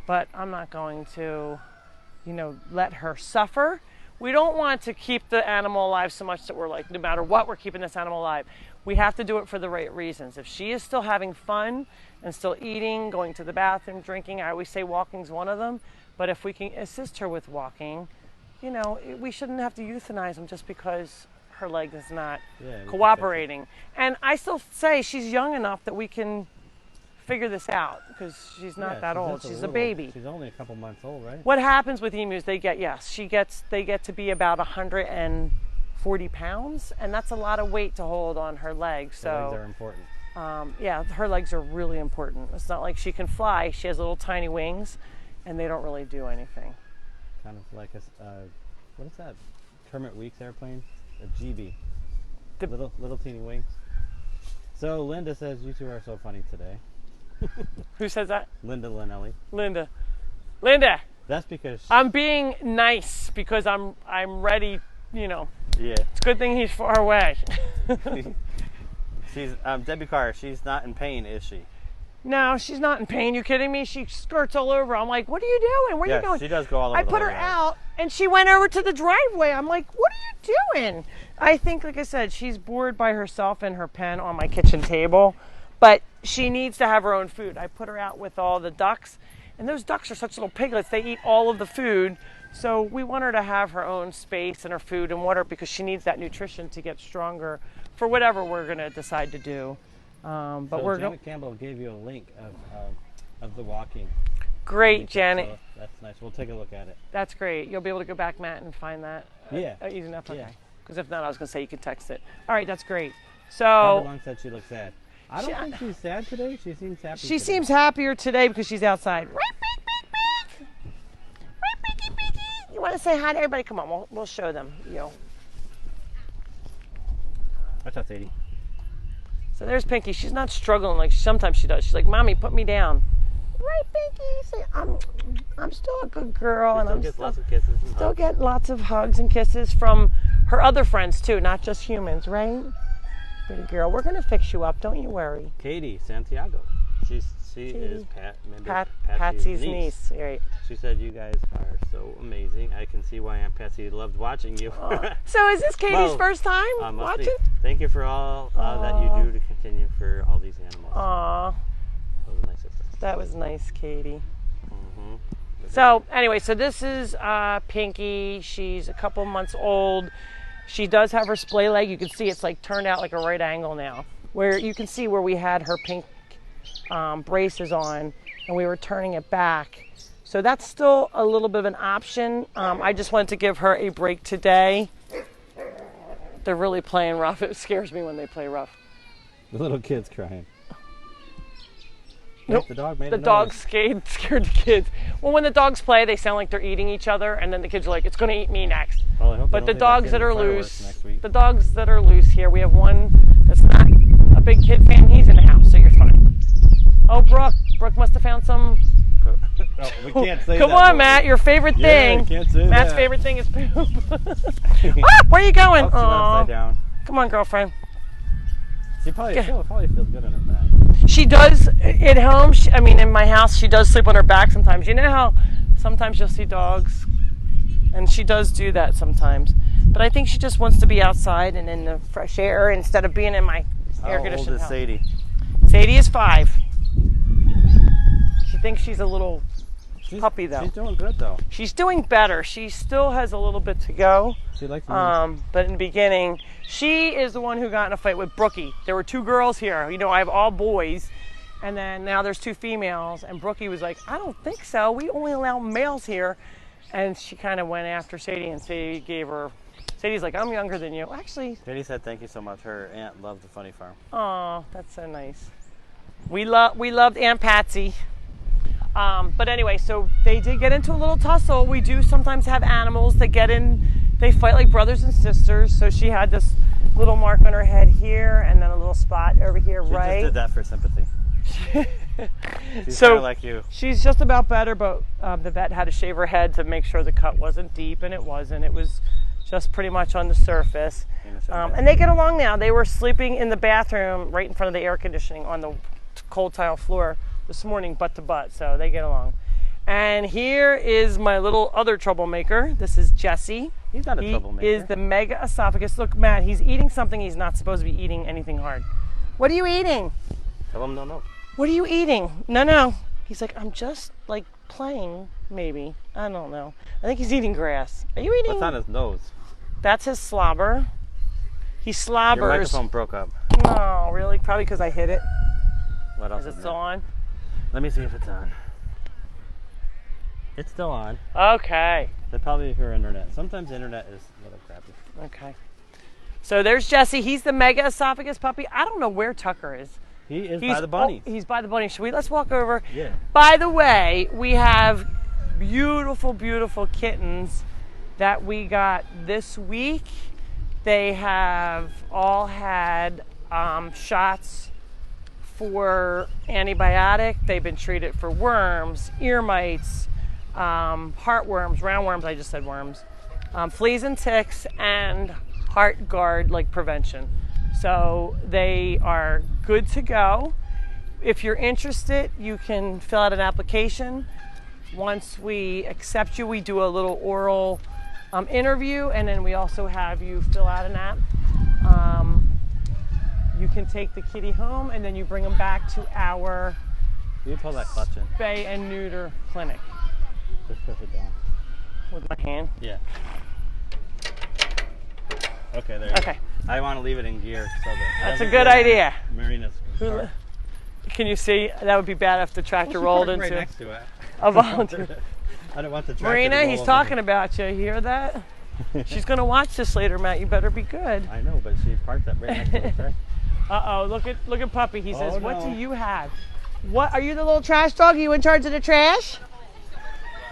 but I'm not going to, let her suffer. We don't want to keep the animal alive so much that we're like, no matter what, we're keeping this animal alive. We have to do it for the right reasons. If she is still having fun and still eating, going to the bathroom, drinking, I always say walking's one of them, but if we can assist her with walking, we shouldn't have to euthanize them just because her leg is not Yeah, we can fix it. cooperating. And I still say she's young enough that we can figure this out because she's not Yeah, that old. just She's a little- baby. She's only a couple months old, right? What happens with emus? They get to be about 140 pounds, and that's a lot of weight to hold on her legs. The legs So are important. yeah, her legs are really important. It's not like she can fly. She has little tiny wings, and they don't really do anything. Kind of like what is that? Kermit Weeks airplane? A GB. The- Little teeny wings. So Linda says you two are so funny today. Who says that? Linda Linelli. Linda. That's because I'm being nice because I'm ready. yeah. It's a good thing he's far away. She's Debbie Carr. She's not in pain, is she? No, she's not in pain. You kidding me? She skirts all over. I'm like, what are you doing? Where are Yeah, you going? she does go all over I the put whole her yard. out, and she went over to the driveway. I'm like, what are you doing? I think, like I said, she's bored by herself in her pen on my kitchen table, but she needs to have her own food. I put her out with all the ducks, and those ducks are such little piglets. They eat all of the food, so we want her to have her own space and her food and water because she needs that nutrition to get stronger for whatever we're going to decide to do. But So we're Janet Campbell gave you a link of the walking. great, Janet. So that's nice. We'll take a look at it. That's great. You'll be able to go back, Matt, and find that. Yeah. Easy enough. Okay. Yeah. Because if not, I was going to say you can text it. All right, that's great. Barbara So Long said she looks sad. I She- don't think she's sad today. She seems happy. she today. seems happier today because she's outside. Right, beak, beak, beak. Right, beaky, beaky. You want to say hi to everybody? Come on, we'll show them. Watch out, Sadie. So there's Pinky. She's not struggling like sometimes she does. She's like, "Mommy, put me down." Right, Pinky. Say, I'm still a good girl, and Still I'm gets still lots of kisses. And Still hugs. get lots of hugs and kisses from her other friends too, not just humans, right? Pretty girl. We're gonna fix you up, don't you worry. Katie Santiago She is Patsy's niece. Right. She said you guys are so amazing. I can see why Aunt Patsy loved watching you. So is this Katie's first time must watching? be. Thank you for all that you do to continue for all these animals. Aw, That was nice of her. that was nice, Katie. Mhm. So anyway, so this is Pinky. She's a couple months old. She does have her splay leg. You can see it's like turned out like a right angle now, where you can see where we had her pink braces on and we were turning it back. So that's still a little bit of an option. I just wanted to give her a break today. They're really playing rough. It scares me when they play rough. The little kid's crying. Nope. The dog made The a dog noise. scared the kids. Well, when the dogs play, they sound like they're eating each other, and then the kids are like, "It's going to eat me next." Well, I hope they But don't the think dogs kid that in are fireworks loose, next week. the dogs that are loose here, we have one that's not a big kid fan. He's in the house, so you're fine. Oh, Brooke must have found some. No, we can't say Come that, on, boy. Matt, your favorite Yeah, thing. you can't say Matt's that. favorite thing is poop. Where are you going? Oh, she's Aw. upside down. Come on, girlfriend. She probably, Yeah. probably feels good in her back. She does at home. In my house, she does sleep on her back sometimes. You know how sometimes you'll see dogs, and she does do that sometimes. But I think she just wants to be outside and in the fresh air instead of being in my air How old conditioned is house. Sadie? Sadie is 5. She thinks she's a little puppy, though. She's doing good, though. She's doing better. She still has a little bit to go. She likes But in the beginning, she is the one who got in a fight with Brookie. There were 2 girls here. You know, I have all boys, and then now there's 2 females. And Brookie was like, "I don't think so. We only allow males here." And she kind of went after Sadie, and Sadie gave her. Sadie's like, "I'm younger than you." Actually, Sadie said thank you so much. Her aunt loved the Funny Farm. oh, that's so nice. We loved Aunt Patsy. But anyway, so they did get into a little tussle. We do sometimes have animals that get in, they fight like brothers and sisters. So she had this little mark on her head here and then a little spot over here, She right? just did that for sympathy. She's So- kind of like you. She's just about better, but the vet had to shave her head to make sure the cut wasn't deep, and it wasn't. It was just pretty much on the surface. And they get along now. They were sleeping in the bathroom right in front of the air conditioning on the cold tile floor this morning, butt to butt, so they get along. And here is my little other troublemaker. This is Jesse. He's not a He troublemaker. is the mega esophagus. Look, Matt, he's eating something he's not supposed to be eating anything hard. What are you eating? Tell him no. What are you eating? No. He's like, I'm just like playing, maybe. I don't know. I think he's eating grass. Are you eating? What's on his nose? That's his slobber. He slobbers. Your microphone broke up. No, really? Probably because I hit it. What else Is it is still there? on? Let me see if it's on. It's still on. Okay. That's probably her internet. Sometimes the internet is a little crappy. Okay. So there's Jesse. He's the mega esophagus puppy. I don't know where Tucker is. He is by the bunnies. He's by the bunnies. Let's walk over. Yeah. By the way, we have beautiful, beautiful kittens that we got this week. They have all had shots for antibiotic. They've been treated for worms, ear mites, heartworms, roundworms, I just said worms, fleas and ticks, and heart guard like prevention. So they are good to go. If you're interested, you can fill out an application. Once we accept you, we do a little oral interview, and then we also have you fill out an app. You can take the kitty home, and then you bring them back to our You pull that clutch in. spay and neuter clinic. Just push it down. With my hand. Yeah. Okay, there you Okay. go. I want to leave it in gear so that it That's a doesn't good go on idea. Marina's car. Can you see? That would be bad if the tractor rolled Right into next to it. a volunteer. I don't want the tractor Marina, to roll he's over talking me. about you. You hear that? She's going to watch this later, Matt. You better be good. I know, but she parked that right next to the tractor. Uh-oh, look at Puppy. He says, Oh, what do no. you have? What, are you the little trash dog? Are you in charge of the trash?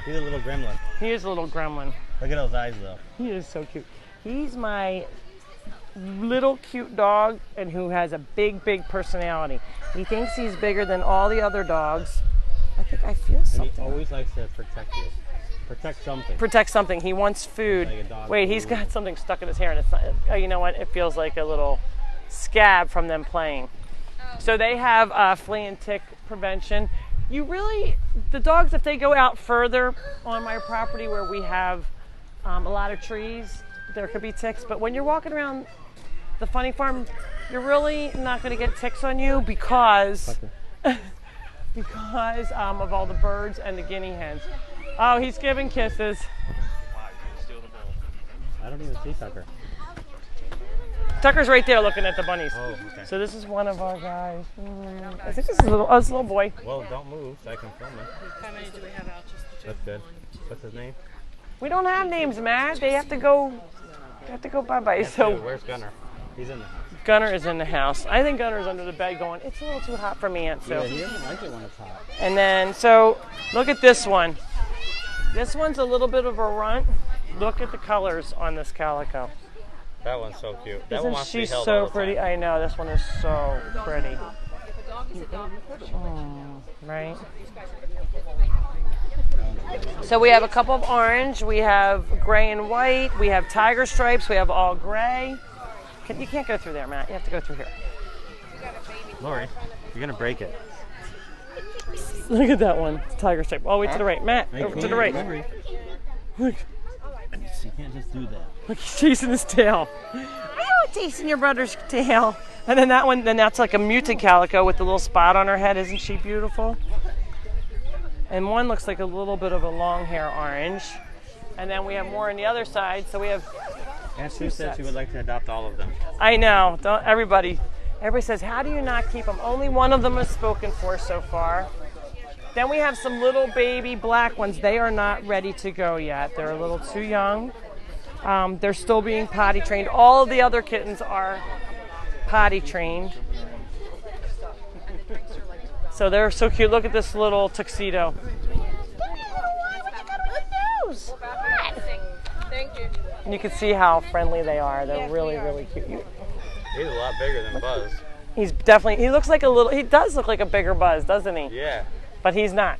He's a little gremlin. He is a little gremlin. Look at those eyes, though. He is so cute. He's my little cute dog and who has a big, big personality. He thinks he's bigger than all the other dogs. I think I feel And something. he always likes to protect you. Protect something. Protect something. He wants food. Like a dog Wait, he's food. got something stuck in his hair, and it's not. Oh, you know what? It feels like a little scab from them playing. So they have flea and tick prevention. The dogs, if they go out further on my property where we have a lot of trees, there could be ticks. But when you're walking around the funny farm, you're really not going to get ticks on you because of all the birds and the guinea hens. Oh, he's giving kisses. I don't even see Tucker. Tucker's right there looking at the bunnies. Oh, okay. So this is one of our guys. I think this is a little boy. Well, don't move so I can film it. How many do we have out? Just the two? That's good. What's his name? We don't have names, Matt. They have to go bye-bye. So Where's Gunner? He's in there. Gunner is in the house. I think Gunner's under the bed going, it's a little too hot for me, Aunt Sue. Yeah, he doesn't like it when it's hot. And then, so look at this one. This one's a little bit of a runt. Look at the colors on this calico. That one's so cute. That one Isn't wants to she be held so all the pretty? time. I know, this one is so pretty. Right? So we have a couple of orange, we have gray and white, we have tiger stripes, we have all gray. You can't go through there, Matt. You have to go through here. Lori, you're gonna break it. Look at that one. It's tiger stripe. All the way to the right. Matt, over to the right. Look. You can't just do that. Look, he's chasing his tail. Oh, chasing your brother's tail. And then that one, then that's like a muted calico with the little spot on her head. Isn't she beautiful? And one looks like a little bit of a long hair orange. And then we have more on the other side. So we have Aunt Sue said she would like to adopt all of them. I know. Don't everybody says, how do you not keep them? Only one of them is spoken for so far. Then we have some little baby black ones. They are not ready to go yet. They're a little too young. They're still being potty trained. All of the other kittens are potty trained. So they're so cute. Look at this little tuxedo. Thank you. And you can see how friendly they are. They're really, really cute. He's a lot bigger than Buzz. He does look like a bigger Buzz, doesn't he? Yeah. But he's not.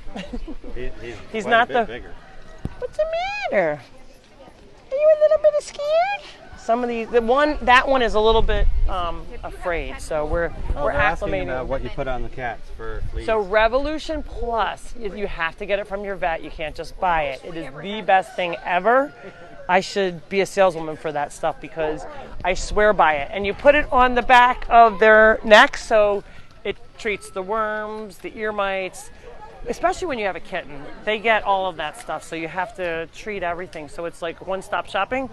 He's not quite a bit the- bigger. What's the matter? Are you a little bit scared? Some of that one is a little bit afraid. So we're They're asking acclimating. about what you put on the cats for fleas. So Revolution Plus, you have to get it from your vet. You can't just buy it. It is the best thing ever. I should be a saleswoman for that stuff because I swear by it. And you put it on the back of their neck so it treats the worms, the ear mites, especially when you have a kitten. They get all of that stuff, so you have to treat everything. So it's like one-stop shopping.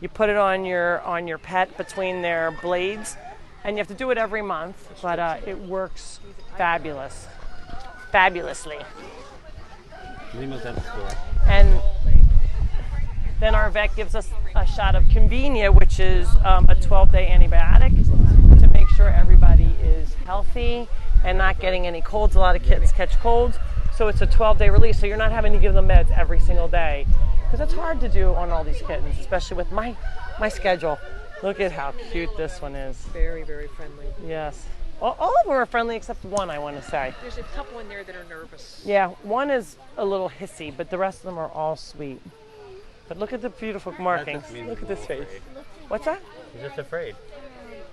You put it on your pet between their blades, and you have to do it every month, but it works fabulously. Nemo's at the store. And then our vet gives us a shot of Convenia, which is a 12-day antibiotic to make sure everybody is healthy and not getting any colds. A lot of kittens catch colds, so it's a 12-day release. So you're not having to give them meds every single day because it's hard to do on all these kittens, especially with my schedule. Look at how cute this one is. Very, very friendly. Yes. All of them are friendly except one, I want to say. There's a couple in there that are nervous. Yeah, one is a little hissy, but the rest of them are all sweet. But look at the beautiful markings. just means Look at they're this face. afraid. What's that? He's just afraid.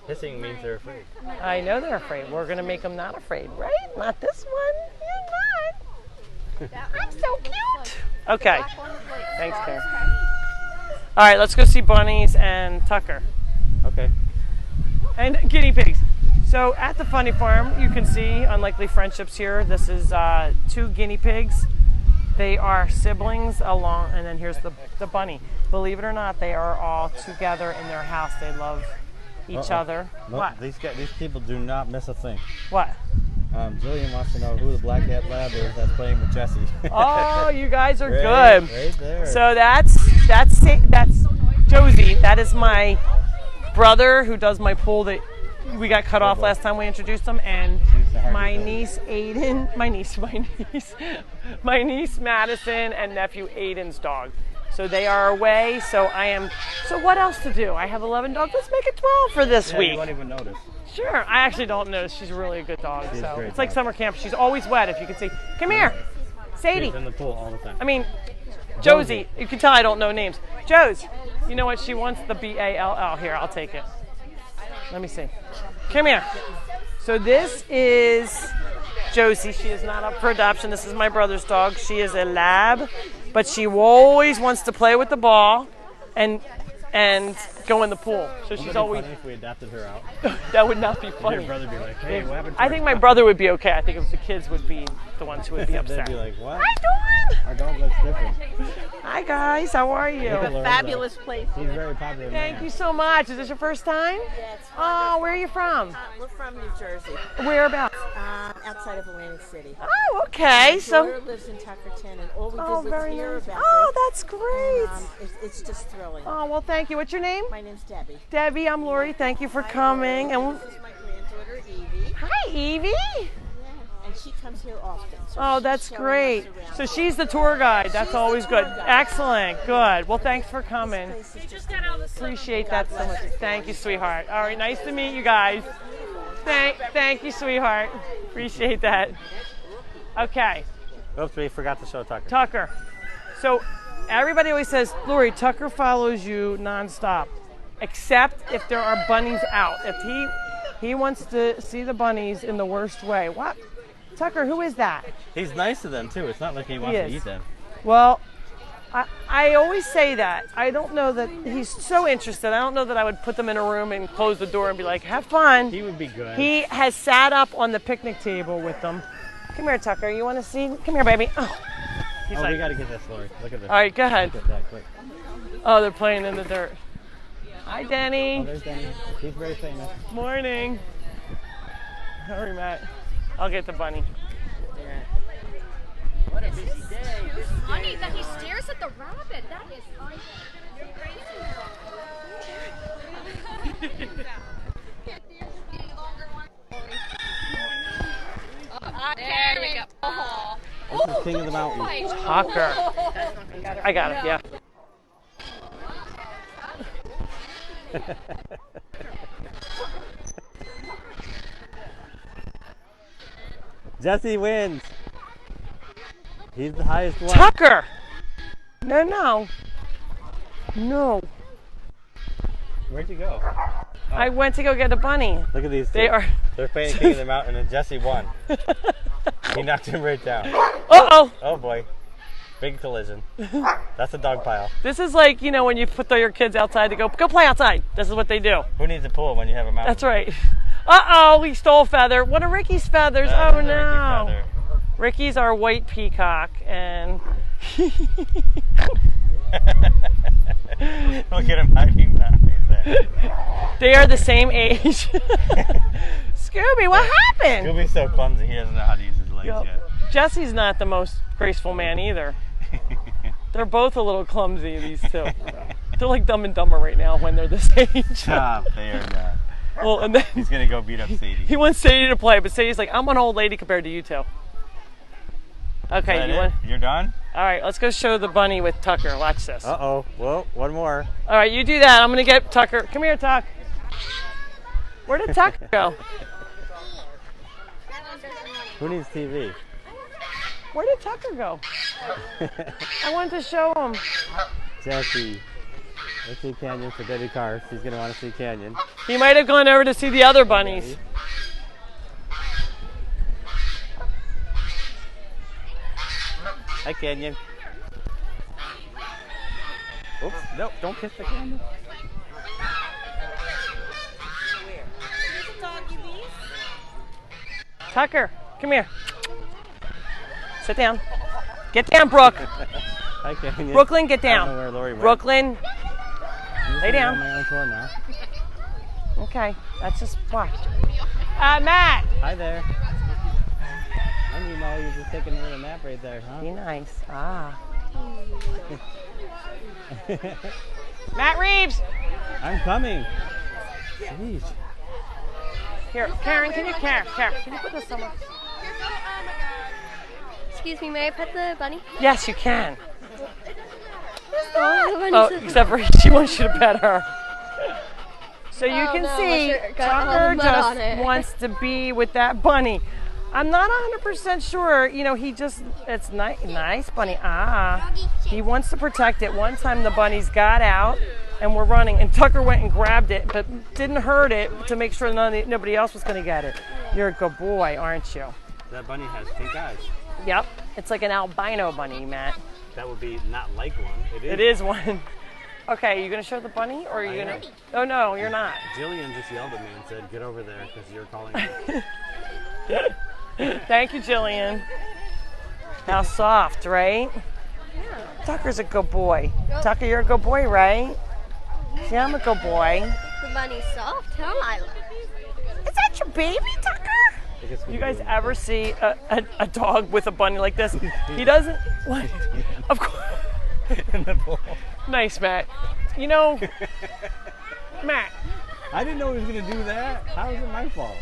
Hissing means they're afraid. I know they're afraid. We're going to make them not afraid, right? Not this one. You're not. I'm so cute. Okay. Thanks, Karen. All right, let's go see Bunnies and Tucker. Okay. And guinea pigs. So at the Funny Farm, you can see Unlikely Friendships here. This is 2 guinea pigs. They are siblings along, and then here's the bunny. Believe it or not, they are all together in their house. They love each other. No, What? these people do not miss a thing. What? Jillian wants to know who the black cat lab is that's playing with Jesse. Oh, you guys are Right- good. Right there. So that's Josie. That is my brother who does my pool that we got cut off last time we introduced him, and my niece Aiden, my niece Madison, and nephew Aiden's dog. So they are away. So what else to do? I have 11 dogs. Let's make it 12 for this yeah, week. you won't even notice. Sure. I actually don't know. She's really a good dog. She's a So great it's like dog. summer camp. She's always wet. If you can see. Come here, Sadie. She's in the pool all the time. I mean, Josie. You can tell I don't know names. Josie. You know what? She wants the BALL. Here, I'll take it. Let me see. Come here. So this is Josie. She is not up for adoption. This is my brother's dog. She is a lab, but she always wants to play with the ball and go in the pool. So she's always. Funny if we adopted her out. That would not be Your funny. brother would be like, hey, what happened to I our think my dog?" brother would be okay. I think if the kids would be the ones who would be They'd upset. be like, what? Hi, Dawn. Our dog looks different. Hi, guys. How are you? Look at Lorenzo. Fabulous place. He's very popular. Thank man. you so much. Is this your first time? Yes. Oh, where are you from? We're from New Jersey, Whereabouts? outside of Atlantic City. Oh, okay. My So. daughter lives in Tuckerton, and all we did Oh, was very hear nice. about Oh, this. that's great. It's just thrilling. Oh, well, thank you. What's your name? My name's Debbie. Debbie, I'm Lori. Thank you for coming. And This is my granddaughter Evie, hi, Evie. and she comes here often. So Oh, she's that's showing us great. around. So she's the tour guide. That's She's the always tour good. guide. Excellent. Good. Well, thanks for coming. This place is just amazing. Appreciate that so much. Thank you, sweetheart. All right, nice to meet you guys. Thank you, sweetheart. Appreciate that. Okay, Oops, we forgot to show Tucker. Tucker. So everybody always says, Lori, Tucker follows you nonstop, except if there are bunnies out. If he wants to see the bunnies in the worst way. What? Tucker, who is that? He's nice to them, too. It's not like he wants to is. eat them. Well, I always say that. I don't know that he's so interested. I don't know that I would put them in a room and close the door and be like, have fun. He would be good. He has sat up on the picnic table with them. Come here, Tucker. You want to see? Come here, baby. Oh, he's Oh, like, we got to get this, Lori. Look at this. all right, go ahead. Look at that, quick. Oh, they're playing in the dirt. Hi, Oh, Denny. there's Danny. He's very famous. Morning. Hurry, Matt. I'll get the bunny. Funny that he stares at the rabbit. That is there we go. Oh. This is King of the Mountain. Tucker. I got it, yeah. Jesse wins. He's the highest one. Tucker! No. Where'd you go? I went to go get a bunny. Look at these two. They are. They're playing King of the Mountain, and Jesse won. He knocked him right down. Uh-oh. Oh boy, big collision. That's a dog pile. This is like, when you put your kids outside to go play outside. This is what they do. Who needs a pool when you have a mountain? That's right. Uh-oh, he stole a feather. One of Ricky's feathers. That Oh, is a Ricky no. feather. Ricky's our white peacock, and Look at him hiding behind there. they are the same age. Scooby, what happened? He'll be so clumsy. He doesn't know how to use his legs Yo, yet. Jesse's not the most graceful man either. They're both a little clumsy, these two. They're like Dumb and Dumber right now when they're this age. Stop. They are not. Well, and then He's gonna go beat up Sadie. he wants Sadie to play, but Sadie's like, I'm an old lady compared to you two. Okay, Is that you it? want? You're done? All right, let's go show the bunny with Tucker. Watch this. Uh-oh. Well, one more. All right, you do that. I'm gonna get Tucker. Come here, Tuck. Where did Tucker go? Who needs TV? Where did Tucker go? I wanted to show him. Jesse. Let's see Canyon for Debbie Carr. She's gonna want to see Canyon. He might have gone over to see the other bunnies. Hi, Canyon. Oops, no, don't kiss the camera. Tucker, come here. Sit down. Get down, Brooke. Hi, Canyon. Brooklyn, get I don't know down. where Lori went. Brooklyn, I'm just lay gonna go down. on my own tour now. Okay, that's just watch. Matt. Hi there. I didn't know you were just taking a little nap right there, huh? Be nice. Matt Reeves. I'm coming. Jeez. Here, Karen, can you put this somewhere? Excuse me, may I pet the bunny? Yes, you can. Oh, the bunny's Oh, so- except for she wants you to pet her. So you Oh, can no, see, my shirt got all the Tucker mud just on it. wants to be with that bunny. I'm not 100% sure. It's nice bunny. He wants to protect it. One time the bunnies got out and we're running. And Tucker went and grabbed it, but didn't hurt it to make sure nobody else was going to get it. You're a good boy, aren't you? That bunny has pink eyes. Yep. It's like an albino bunny, Matt. That would be not like one. It is one. Okay, you going to show the bunny, or are you going to? Oh no, you're not. Jillian just yelled at me and said, "Get over there," because you're calling me. Thank you, Jillian. How soft, right? Tucker's a good boy. Tucker, you're a good boy, right? See, I'm a good boy. The bunny's soft, huh, Lila? Is that your baby, Tucker? You guys ever see a dog with a bunny like this? He doesn't. What? Of course. In the bowl. Nice, Matt. You know, Matt. I didn't know he was going to do that. How is it my fault?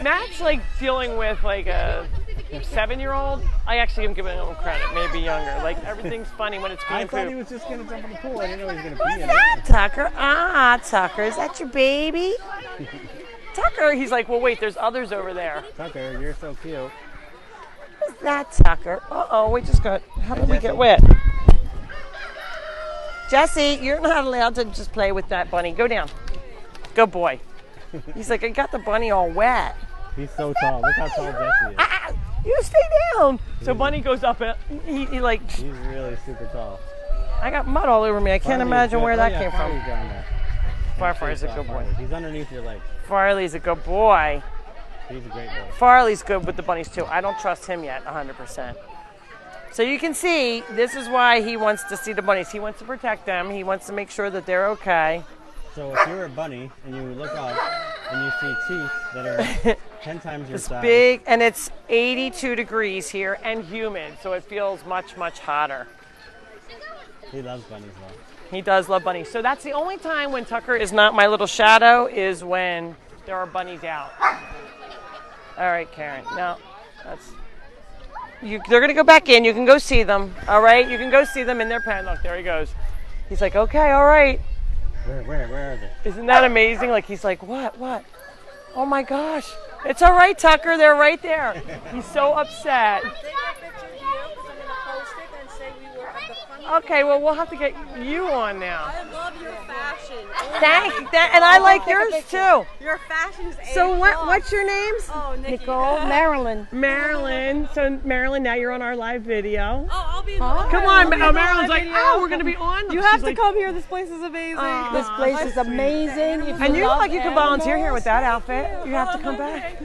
Matt's like dealing with like a 7-year-old. I actually am giving him credit, maybe younger. Like everything's funny when it's being I thought he poop. was just going to jump in the pool. I didn't know he was going to Who's pee in that, it. Tucker? Ah, Tucker, is that your baby? Tucker, he's like, well, wait, there's others over there. Tucker, you're so cute. Who's that, Tucker? Uh-oh, we just got, how did we get wet? Jesse, you're not allowed to just play with that bunny. Go down. Good boy. He's like, I got the bunny all wet. He's so tall. Look how tall Jesse is. Ah, you stay down. So Bunny goes up and he like, He's really super tall. I got mud all over me. I can't imagine where that came from. Farley's down there. Farley's a good boy. He's underneath your leg. Farley's a good boy. He's a great boy. Farley's good with the bunnies too. I don't trust him yet 100%. So you can see, this is why he wants to see the bunnies. He wants to protect them. He wants to make sure that they're okay. So if you're a bunny and you look up and you see teeth that are 10 times your It's size. big, and it's 82 degrees here and humid, so it feels much, much hotter. He loves bunnies though. He does love bunnies. So that's the only time when Tucker is not my little shadow, is when there are bunnies out. All right, Karen. Now, they're going to go back in. You can go see them. All right? You can go see them in their pen. Look, there he goes. He's like, okay, all right. Where are they? Isn't that amazing? Like, he's like, what? Oh my gosh. It's all right, Tucker. They're right there. He's so upset. Take a picture here because I'm going to post it and say we were at the funny. Okay, well, we'll have to get you on now. I love your fashion. And I like yours too. Your fashion is So A+. what's your names? Oh, Nikki. Nicole, Marilyn. Marilyn. So Marilyn, now you're on our live video. Oh, I'll be in the Come on, Marilyn's like, oh, we're gonna be on. You have to come here. This place is amazing. This place is amazing. If And you look love like you can volunteer here animals. with that outfit. You have to come back.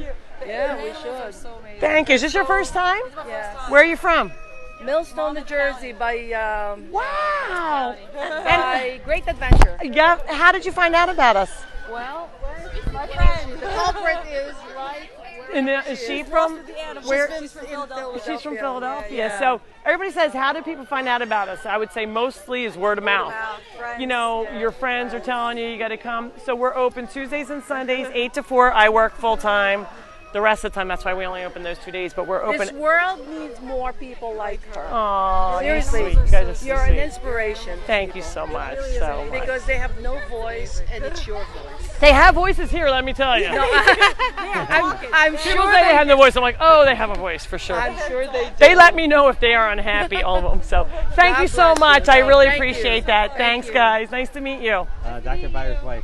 Yeah, we should. Thank you. Is this your first time? Yes. Where are you from? Millstone, New Jersey, by Wow. by Great Adventure. Yeah. How did you find out about us? Well, my friend, the culprit is right. And is she from? Where? She's from Philadelphia. She's from Philadelphia. Yeah. So everybody says, how do people find out about us? I would say mostly is word of mouth. Friends, You know, yeah. your friends are telling you got to come. So we're open Tuesdays and Sundays, 8 to 4. I work full time. The rest of the time, that's why we only open those 2 days. But we're open. This world needs more people like her. Oh, you're Seriously, sweet. You guys are so you're an sweet. inspiration. Thank you so much. So much. Because they have no voice and it's your voice. They have voices here, let me tell you. I'm People sure say they have no voice. I'm like, oh, they have a voice for sure. I'm sure they do. They let me know if they are unhappy, all of them. So thank God you so bless much. you. I really Thank you. appreciate that. Thank Thanks, you. guys. Nice to meet you. Dr. Byer's wife.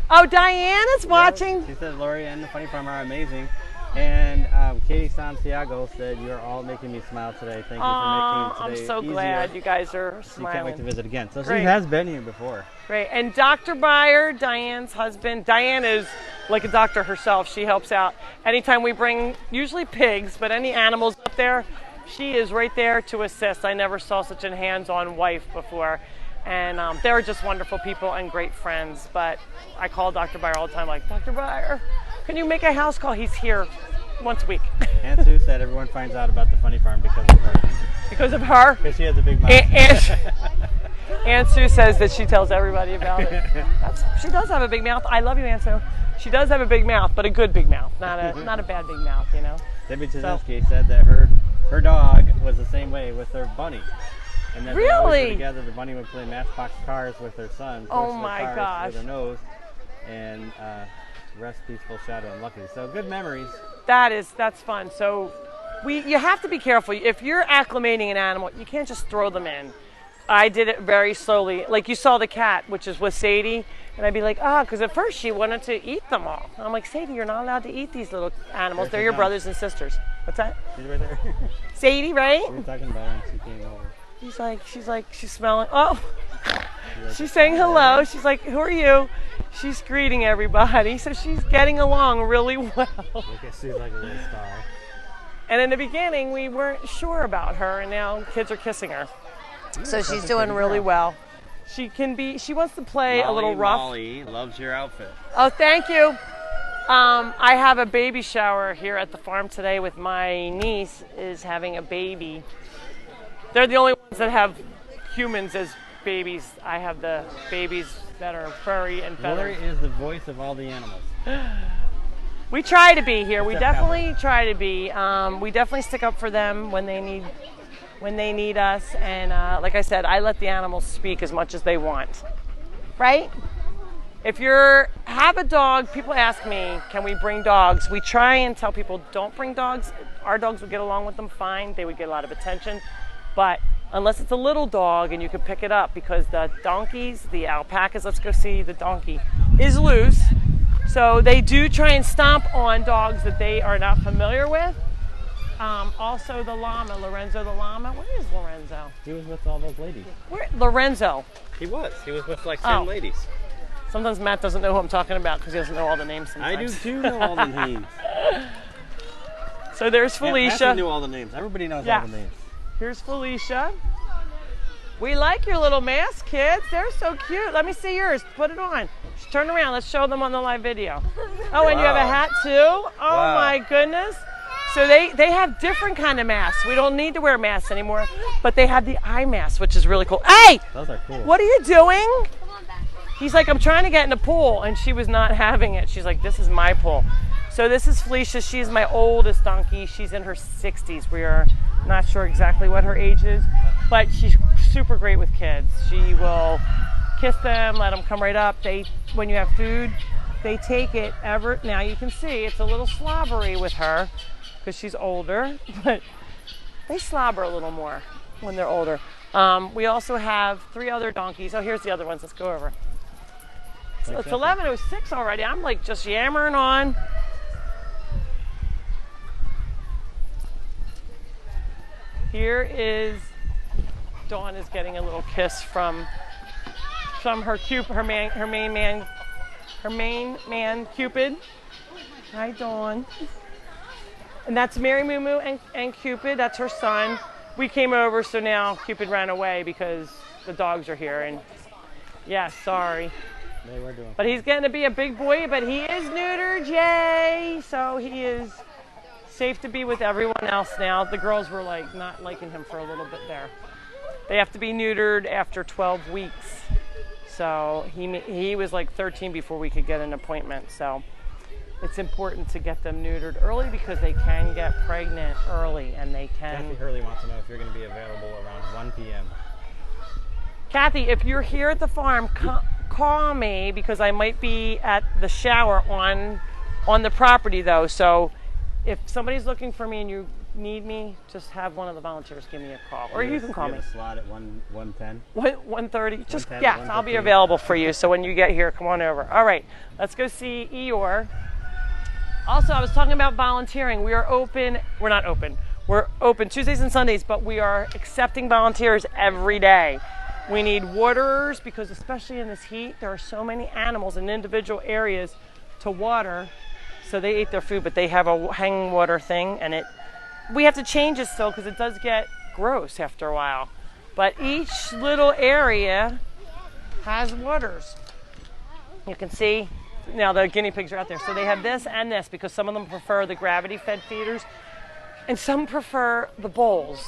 Oh, Diane is watching. She said Lori and the Funny Farm are amazing. And Katie Santiago said, you're all making me smile today. Thank you Oh, for I'm making today so easier. glad you guys are She can't wait smiling. to visit again. So Great. she has been here before. Great. And Dr. Byer, Diane's husband, Diane is like a doctor herself. She helps out anytime we bring, usually pigs, but any animals up there, she is right there to assist. I never saw such a hands-on wife before. And they're just wonderful people and great friends. But I call Dr. Byer all the time, like, Dr. Byer, can you make a house call? He's here once a week. Aunt Sue said everyone finds out about the Funny Farm because of her. Because of her. Because she has a big mouth. Aunt Sue says that she tells everybody about it. She does have a big mouth. I love you, Aunt Sue. She does have a big mouth, but a good big mouth, not a bad big mouth, you know. Debbie Chizinski said that her dog was the same way with her bunny. And that they always Really? were together, the bunny would play Matchbox cars with her son. Oh push the my cars gosh. With her nose. And rest peaceful, Shadow, and Lucky. So good memories. That's fun. So you have to be careful. If you're acclimating an animal, you can't just throw them in. I did it very slowly. Like you saw the cat, which is with Sadie, and I'd be like, because at first she wanted to eat them all. And I'm like, Sadie, you're not allowed to eat these little animals. They're your brothers and sisters. What's that? She's right there. Sadie, right? We were talking about her and she came over. She's smelling. Oh, she's saying hello. She's like, who are you? She's greeting everybody. So she's getting along really well. Look at, she's like a little star. And in the beginning, we weren't sure about her, and now kids are kissing her. So she's doing really well. She wants to play a little rough. Molly loves your outfit. Oh, thank you. I have a baby shower here at the farm today with my niece is having a baby. They're the only ones that have humans as babies. I have the babies that are furry and feathered. Lori is the voice of all the animals. We try to be here. We Except definitely try to be. We definitely stick up for them when they need us. And like I said, I let the animals speak as much as they want. Right? If you have a dog, people ask me, can we bring dogs? We try and tell people don't bring dogs. Our dogs would get along with them fine. They would get a lot of attention. But unless it's a little dog and you can pick it up, because the donkeys, the alpacas, let's go see the donkey, is loose. So they do try and stomp on dogs that they are not familiar with. Also the llama, Lorenzo the llama. Where is Lorenzo? He was with all those ladies. Where? Lorenzo. He was with like 10 ladies. Sometimes Matt doesn't know who I'm talking about because he doesn't know all the names sometimes. I do too know all the names. So there's Felicia. Yeah, knew all the names. Everybody knows all the names. Here's Felicia. We like your little mask, kids. They're so cute. Let me see yours. Put it on. Turn around. Let's show them on the live video. Oh, and you have a hat too? Oh my goodness. So they have different kind of masks. We don't need to wear masks anymore, but they have the eye mask, which is really cool. Hey! Those are cool. What are you doing? He's like, I'm trying to get in the pool, and she was not having it. She's like, this is my pool. So this is Felicia. She's my oldest donkey. She's in her 60s. We are not sure exactly what her age is, but she's super great with kids. She will kiss them, let them come right up. When you have food, they take it ever. Now you can see it's a little slobbery with her because she's older, but they slobber a little more when they're older. We also have 3 other donkeys. Oh, here's the other ones. Let's go over. So it's 11:06 already. I'm like just yammering on. Here is Dawn is getting a little kiss from her main man Cupid. Hi, Dawn. And that's Mary Moo Moo and Cupid. That's her son. We came over, so now Cupid ran away because the dogs are here. And yeah, sorry. They were doing. But he's getting to be a big boy, but he is neutered, yay! So he is safe to be with everyone else now. The girls were like not liking him for a little bit there. They have to be neutered after 12 weeks. So he was like 13 before we could get an appointment. So it's important to get them neutered early because they can get pregnant early and they can. Kathy Hurley wants to know if you're going to be available around 1 p.m. Kathy, if you're here at the farm, call me because I might be at the shower on the property though. So if somebody's looking for me and you need me, just have one of the volunteers give me a call, or you can call me. You have a slot at 1:10. 1:30. Just 1:10, yes, I'll be 1:15. available for you. So when you get here, come on over. All right, let's go see Eeyore. Also, I was talking about volunteering. We are open. We're not open. We're open Tuesdays and Sundays, but we are accepting volunteers every day. We need waterers because especially in this heat, there are so many animals in individual areas to water. So they ate their food, but they have a hanging water thing, and we have to change it still because it does get gross after a while. But each little area has waters. You can see now the guinea pigs are out there. So they have this and this because some of them prefer the gravity-fed feeders, and some prefer the bowls.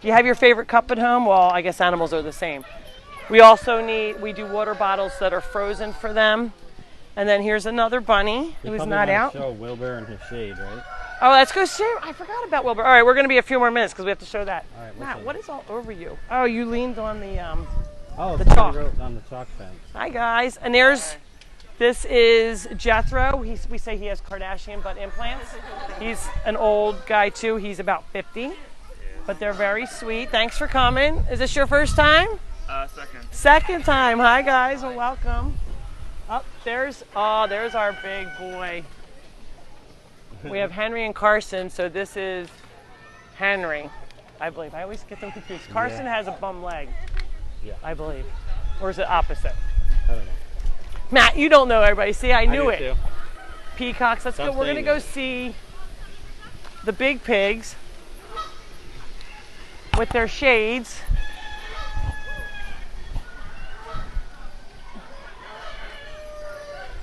Do you have your favorite cup at home? Well, I guess animals are the same. We also we do water bottles that are frozen for them. And then here's another bunny who's not out. Show Wilbur and his shade, right? Oh, let's go see. I forgot about Wilbur. All right, we're going to be a few more minutes because we have to show that. All right, Matt, what is all over you? Oh, you leaned on the the chalk. wrote on the chalk fence. Hi, guys. And this is Jethro. We say he has Kardashian butt implants. He's an old guy, too. He's about 50. But they're very sweet. Thanks for coming. Is this your first time? Second. Second time. Hi guys, and welcome. There's our big boy. We have Henry and Carson, so this is Henry, I believe. I always get them confused. Carson has a bum leg, I believe. Or is it opposite? I don't know. Matt, you don't know everybody. See, I knew do it. too. Peacocks, let's go. Stop We're gonna saying go that. see the big pigs with their shades.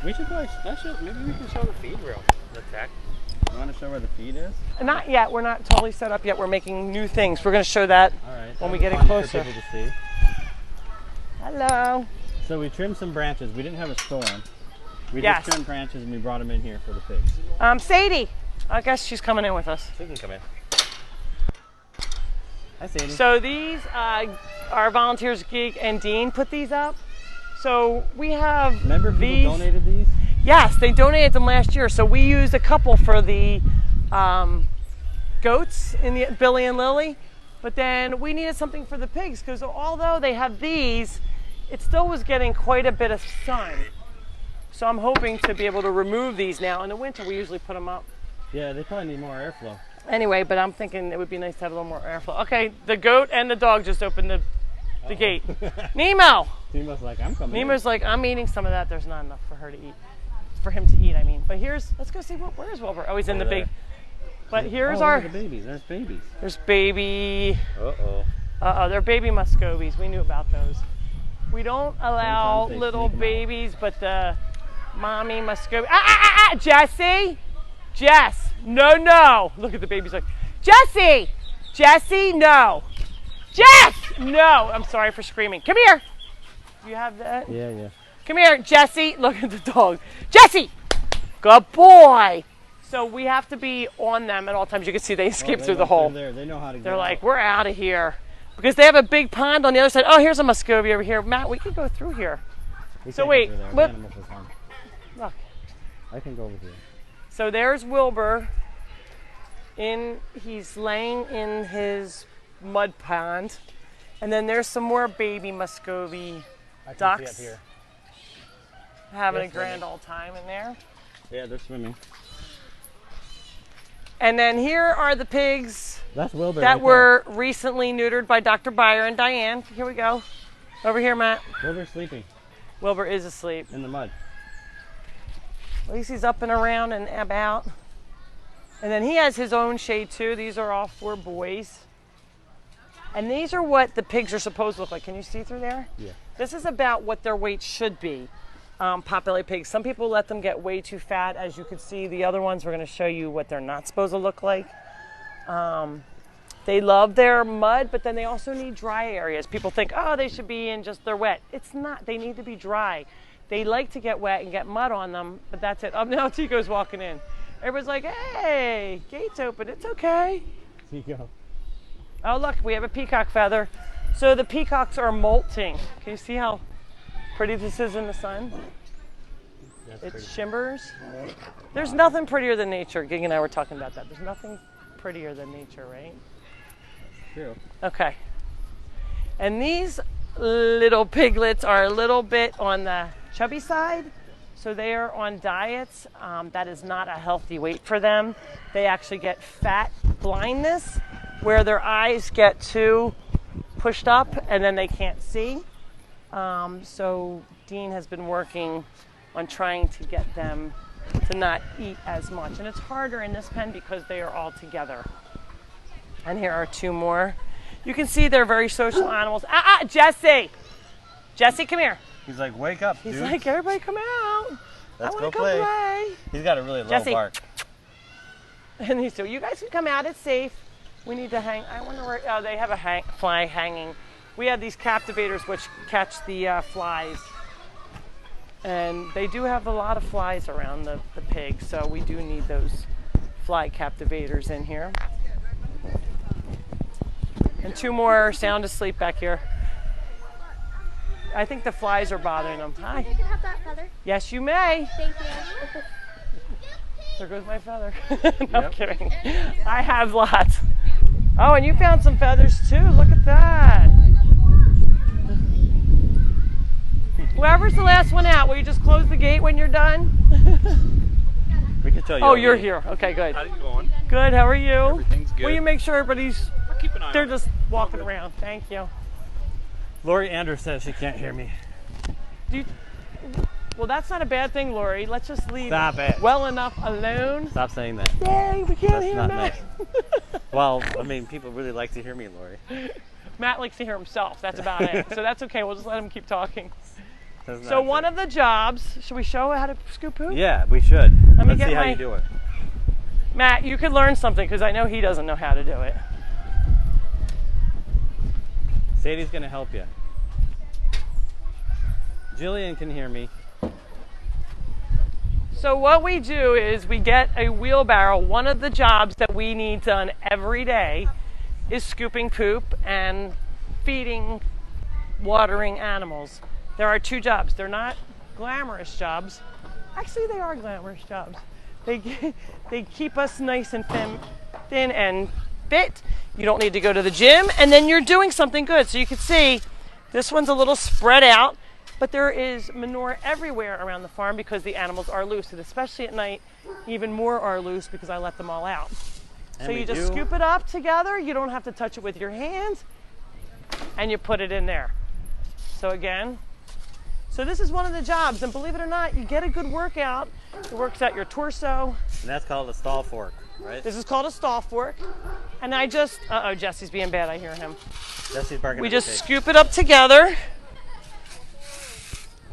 We should go. Maybe we can show the feed room. The tech. You want to show where the feed is? Not yet. We're not totally set up yet. We're making new things. We're going to show that All right. when we that'll get be it fun for closer. people to see. Hello. So we trimmed some branches. We didn't have a storm. We Yes. just trimmed branches and we brought them in here for the pigs. Sadie. I guess she's coming in with us. She can come in. Hi, Sadie. So these, our volunteers, Gig and Dean, put these up. So we have Remember people these. donated these? Yes, they donated them last year. So we used a couple for the goats in the Billy and Lily, but then we needed something for the pigs because although they have these, it still was getting quite a bit of sun. So I'm hoping to be able to remove these now. In the winter, we usually put them up. Yeah, they probably need more airflow. Anyway, but I'm thinking it would be nice to have a little more airflow. Okay, the goat and the dog just opened the gate. Nemo! Nemo's like, I'm coming. Nemo's like, I'm eating some of that. There's not enough for her to eat. For him to eat, I mean. But let's go see, where's Wilbur? Oh, he's in the big. But here's look our, at the babies. There's babies. there's baby, Uh-oh. they're baby Muscovies. We knew about those. We don't allow Sometimes they little sneak 'em out. babies, but the mommy Muscovy. Jesse! Jess! No! Look at the babies like, Jesse, no! Jess! No! I'm sorry for screaming. Come here! You have that? Yeah. Come here, Jesse. Look at the dog. Jesse! Good boy! So we have to be on them at all times. You can see they escape They through the went hole. There. They know how to get They're like, out. we're out of here. Because they have a big pond on the other side. Oh, here's a Muscovy over here. Matt, we can go through here. We so can't wait, go through there. what- The animals will harm. Look. I can go over here. So there's Wilbur. He's laying in his mud pond. And then there's some more baby Muscovy I can ducks see up here. having They're a grand swimming. old time in there. Yeah, they're swimming. And then here are the pigs That's Wilbur. that right were recently neutered by Dr. Byer and Diane. Here we go. Over here, Matt. there. Wilbur's sleeping Wilbur is asleep. in the mud. At least he's up and around and about. And then he has his own shade too. These are all 4 boys. And these are what the pigs are supposed to look like. Can you see through there? Yeah. This is about what their weight should be. Potbelly pigs. Some people let them get way too fat. As you can see, the other ones, we're going to show you what they're not supposed to look like. They love their mud, but then they also need dry areas. People think, oh, they should be in just, they're wet. It's not. They need to be dry. They like to get wet and get mud on them, but that's it. Oh, now Tico's walking in. Everybody's like, hey, gate's open. It's okay. Here you go. Oh, look, we have a peacock feather. So the peacocks are molting. Can you see how pretty this is in the sun? That's It pretty. shimmers. There's nothing prettier than nature. Gig and I were talking about that. There's nothing prettier than nature, right? True. Okay. And these little piglets are a little bit on the chubby side. So they are on diets. That is not a healthy weight for them. They actually get fat blindness where their eyes get too pushed up and then they can't see. So Dean has been working on trying to get them to not eat as much. And it's harder in this pen because they are all together. And here are 2 more. You can see they're very social animals. Jesse! Jesse, come here. He's like, wake up, He's dude. like, everybody come out. Let's I go want to play. come play. He's got a really low Jesse. bark. And he's so, you guys can come out. It's safe. We need to hang. I wonder where. Oh, they have a fly hanging. We have these captivators which catch the flies. And they do have a lot of flies around the pig, so we do need those fly captivators in here. And 2 more are sound asleep back here. I think the flies are bothering them. Hi. I can have that feather. Yes, you may. Thank you. There goes my feather. No, I'm kidding. I have lots. Oh, and you found some feathers too. Look at that. Whoever's the last one out, will you just close the gate when you're done? We can tell you. Oh, you're here. Okay, good. How you going? Good, how are you? Everything's good. Will you make sure everybody's, I'll keep an eye they're on it. just walking around. Thank you. Lori Andrews says she can't hear me. Do you. Well, that's not a bad thing, Lori. Let's just leave Stop it. well enough alone. Stop saying that. Yay, we can't That's hear not Matt. Well, I mean, people really like to hear me, Lori. Matt likes to hear himself. That's about it. So that's okay. We'll just let him keep talking. That's So not one true. of the jobs, should we show how to scoop poop? Yeah, we should. Let me Let's get see how my- you do it. Matt, you could learn something because I know he doesn't know how to do it. Sadie's gonna help you. Jillian can hear me. So what we do is we get a wheelbarrow. One of the jobs that we need done every day is scooping poop and feeding, watering animals. There are 2 jobs. They're not glamorous jobs. Actually, they are glamorous jobs. They keep us nice and thin and fit. You don't need to go to the gym, and then you're doing something good. So you can see this one's a little spread out, but there is manure everywhere around the farm because the animals are loose, and especially at night, even more are loose because I let them all out. And So we you just do- scoop it up together. You don't have to touch it with your hands, and you put it in there. So again, so this is one of the jobs, and believe it or not, you get a good workout. It works out your torso. And that's called a stall fork, right? This is called a stall fork. And I just, uh-oh, Jesse's being bad, I hear him. Jesse's barking We at the just pig. scoop it up together,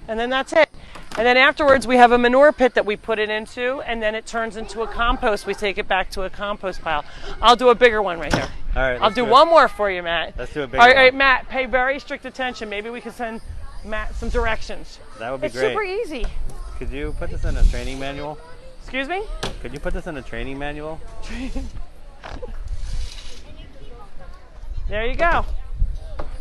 and then that's it. And then afterwards, we have a manure pit that we put it into, and then it turns into a compost. We take it back to a compost pile. I'll do a bigger one right here. All right, I'll let's do it. one more for you, Matt. Let's do a bigger All right, all right, one. Matt, pay very strict attention. Maybe we can send Matt some directions. That would be It's great. super easy. Could you put this in a training manual? Excuse me? Could you put this in a training manual? There you go.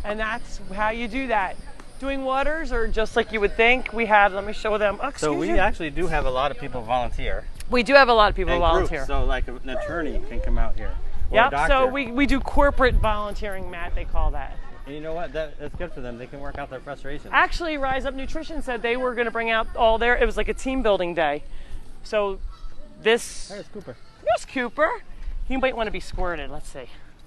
And that's how you do that. Doing waters or just like you would think, we have, let me show them. Oh, So excuse we you. actually do have a lot of people volunteer. We do have a lot of people And volunteer. groups, so like an attorney can come out here. Or a Yep, doctor. so we do corporate volunteering, Matt, they call that. And you know what? That's good for them. They can work out their frustrations. Actually, Rise Up Nutrition said they were going to bring out all their, it was like a team building day. So this, There's Cooper. here's Cooper. He might want to be squirted, let's see.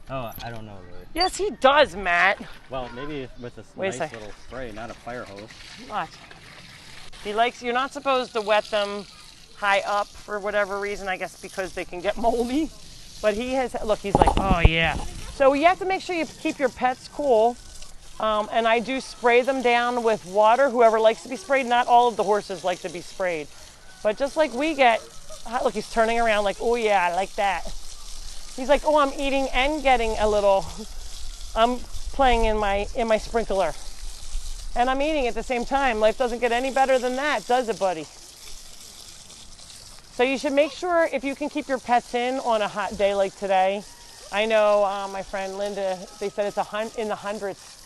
Oh, I don't know really. Yes, he does, Matt. Well, maybe with a Wait a nice sec. little spray, not a fire hose. Watch. He likes, you're not supposed to wet them high up for whatever reason, I guess because they can get moldy. But he has, look, he's like, oh yeah. So you have to make sure you keep your pets cool. And I do spray them down with water, whoever likes to be sprayed. Not all of the horses like to be sprayed. But just like we get, look, he's turning around like, oh yeah, I like that. He's like, oh, I'm eating and getting a little, I'm playing in my sprinkler. And I'm eating at the same time. Life doesn't get any better than that, does it, buddy? So you should make sure if you can keep your pets in on a hot day like today. I know my friend Linda, they said it's in the hundreds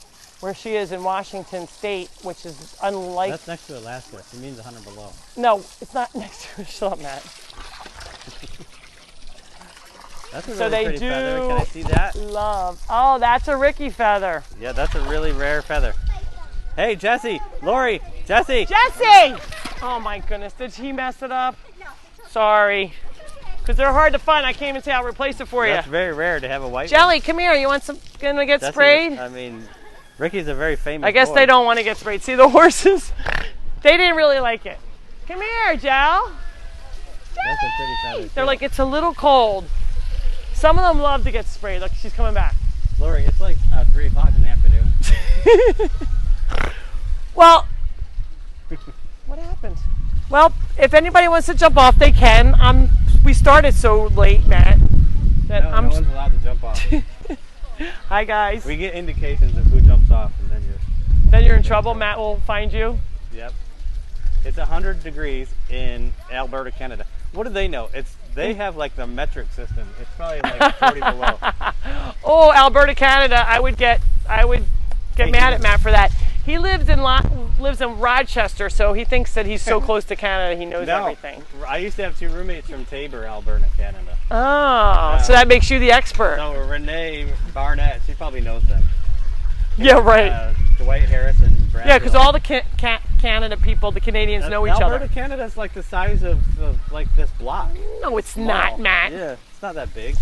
where she is in Washington State, which is unlike. That's next to Alaska. She means 100 below. No, it's not next to Shut up, Matt. That's a really So they pretty feather. do- Can I see that? Love. Oh, that's a Ricky feather. Yeah, that's a really rare feather. Hey, Jesse, Lori, Jesse. Jesse! Oh my goodness, did he mess it up? Sorry. Because they're hard to find. I can't even say I'll replace it for you. That's very rare to have a white Jelly, come here. You want some? Gonna get one. Jesse, sprayed? I mean, Ricky's a very famous I guess boy. they don't want to get sprayed. See, the horses, they didn't really like it. Come here, Jel. That's a pretty feather. They're too. like, it's a little cold. Some of them love to get sprayed. Look, she's coming back. Lori, it's like 3 o'clock in the afternoon. Well, what happened? Well, if anybody wants to jump off, they can. We started so late, Matt, that No, no one's allowed to jump off. Hi, guys. We get indications of who jumps off, and then Then you're in trouble. Matt will find you. yep. It's 100 degrees in Alberta, Canada. What do they know? They have like the metric system. It's probably like 40 below. Oh, Alberta, Canada. I would get mad at Matt for that. He lives in Rochester, so he thinks that he's so close to Canada, he knows No, everything. I used to have 2 roommates from Tabor, Alberta, Canada. Oh, so that makes you the expert. So Renee Barnett, she probably knows them. Yeah, right. Dwight Harris and grab. Yeah, because all the Canada people, the Canadians know each Alberta, other. Canada's like the size of like this block. No, it's Small. not, Matt. Yeah, it's not that big.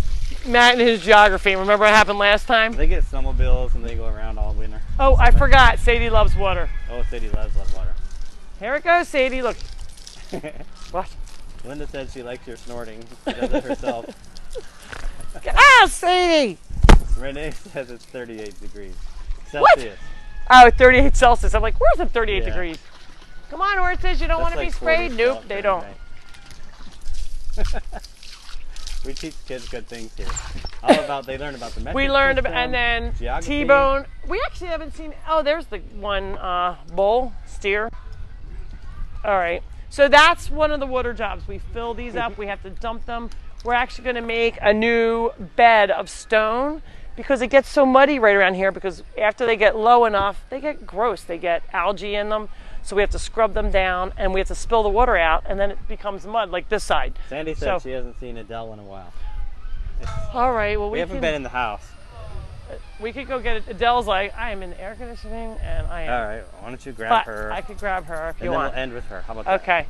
Matt and his geography. Remember what happened last time? They get snowmobiles and they go around all winter. Oh, I forgot. Sadie loves water. Oh, Sadie loves water. Here it goes, Sadie. Look. What? Linda said she likes your snorting. She does it herself. Ah, Sadie! Renee says it's 38 degrees Celsius. Oh, 38 Celsius. I'm like, where's the 38 Yeah. degrees? Come on, horses. You don't want to be That's sprayed? 40 Nope, they don't. Fahrenheit. We teach kids good things here. All about, they learn about the metric We learned about, system, and then geography. T-bone. We actually haven't seen, oh, there's the one bull, steer. All right. So that's one of the water jobs. We fill these up. We have to dump them. We're actually going to make a new bed of stone because it gets so muddy right around here because after they get low enough, they get gross. They get algae in them. So we have to scrub them down and we have to spill the water out and then it becomes mud like this side. Sandy said she hasn't seen Adele in a while. All right. Well, We haven't been in the house. We could go get it. Adele's like, I am in the air conditioning and I am. All right. Why don't you grab But her? I could grab her if and you then want. we'll end with her. How about that? Okay.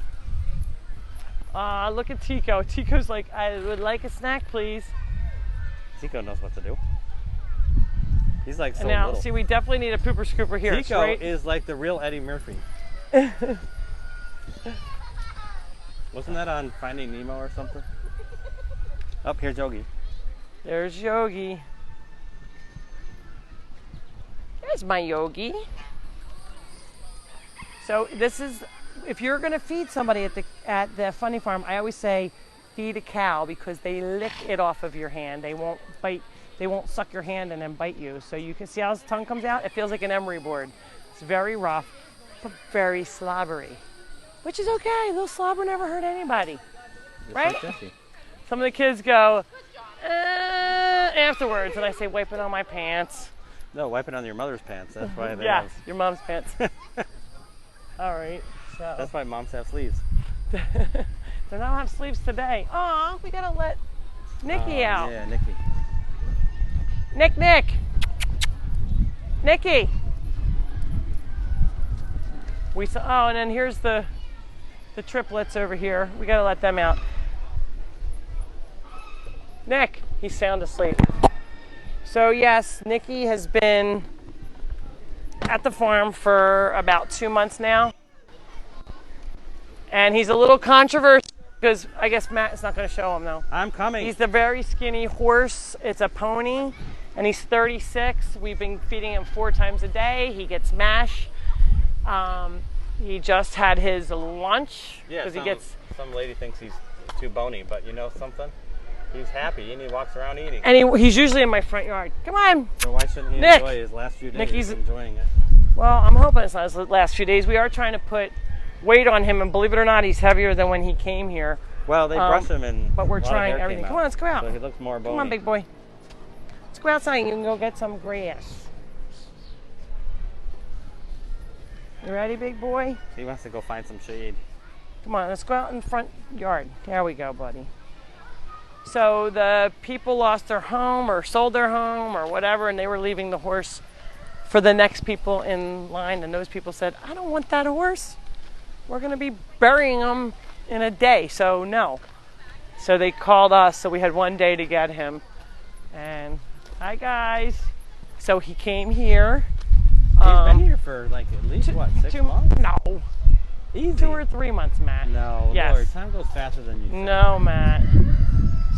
Look at Tico. Tico's like, I would like a snack, please. Tico knows what to do. He's like so And now, little. see, we definitely need a pooper scooper here. Tico Right? is like the real Eddie Murphy. Wasn't that on Finding Nemo or something? Up here's Yogi. There's Yogi. There's my Yogi. So this is, if you're going to feed somebody at the funny farm, I always say feed a cow because they lick it off of your hand. They won't bite. They won't suck your hand and then bite you. So you can see how his tongue comes out. It feels like an emery board. It's very rough, but very slobbery, which is okay. A little slobber never hurt anybody, Just right? like Jesse. Some of the kids go afterwards, and I say, wipe it on my pants. No, wipe it on your mother's pants. That's why they Yeah, have. your mom's pants. All right, so That's why moms have sleeves. they don't have sleeves today. Aw, we gotta let Nikki out. Yeah, Nikki. Nikki. We saw. Oh, and then here's the triplets over here. We gotta let them out. Nick, he's sound asleep. So yes, Nikki has been at the farm for about 2 months now. And he's a little controversial because I guess Matt is not going to show him though. I'm coming. He's the very skinny horse. It's a pony and he's 36. We've been feeding him 4 times a day. He gets mash. He just had his lunch Yeah, he gets. some lady thinks he's too bony, but you know something? He's happy and he walks around eating. And he's usually in my front yard. Come on. So why shouldn't he Nick! enjoy his last few days? Nikki's- enjoying it. Well, I'm hoping it's not his last few days. We are trying to put weight on him, and believe it or not, he's heavier than when he came here. Well, they brush him and But we're a lot of trying hair everything. came Come on, let's go out. So he looks more bony. Come on, big boy. Let's go outside and you can go get some grass. You ready, big boy? He wants to go find some shade. Come on, let's go out in the front yard. There we go, buddy. So the people lost their home or sold their home or whatever, and they were leaving the horse for the next people in line, and those people said, I don't want that horse. We're going to be burying him in a day, so no. So they called us, so we had 1 day to get him. And hi, guys. So he came here. He's been here for like at least, what, 6 months? No, Easy. 2 or 3 months, Matt. No, Yes. Lord, time goes faster than you think. No, Matt.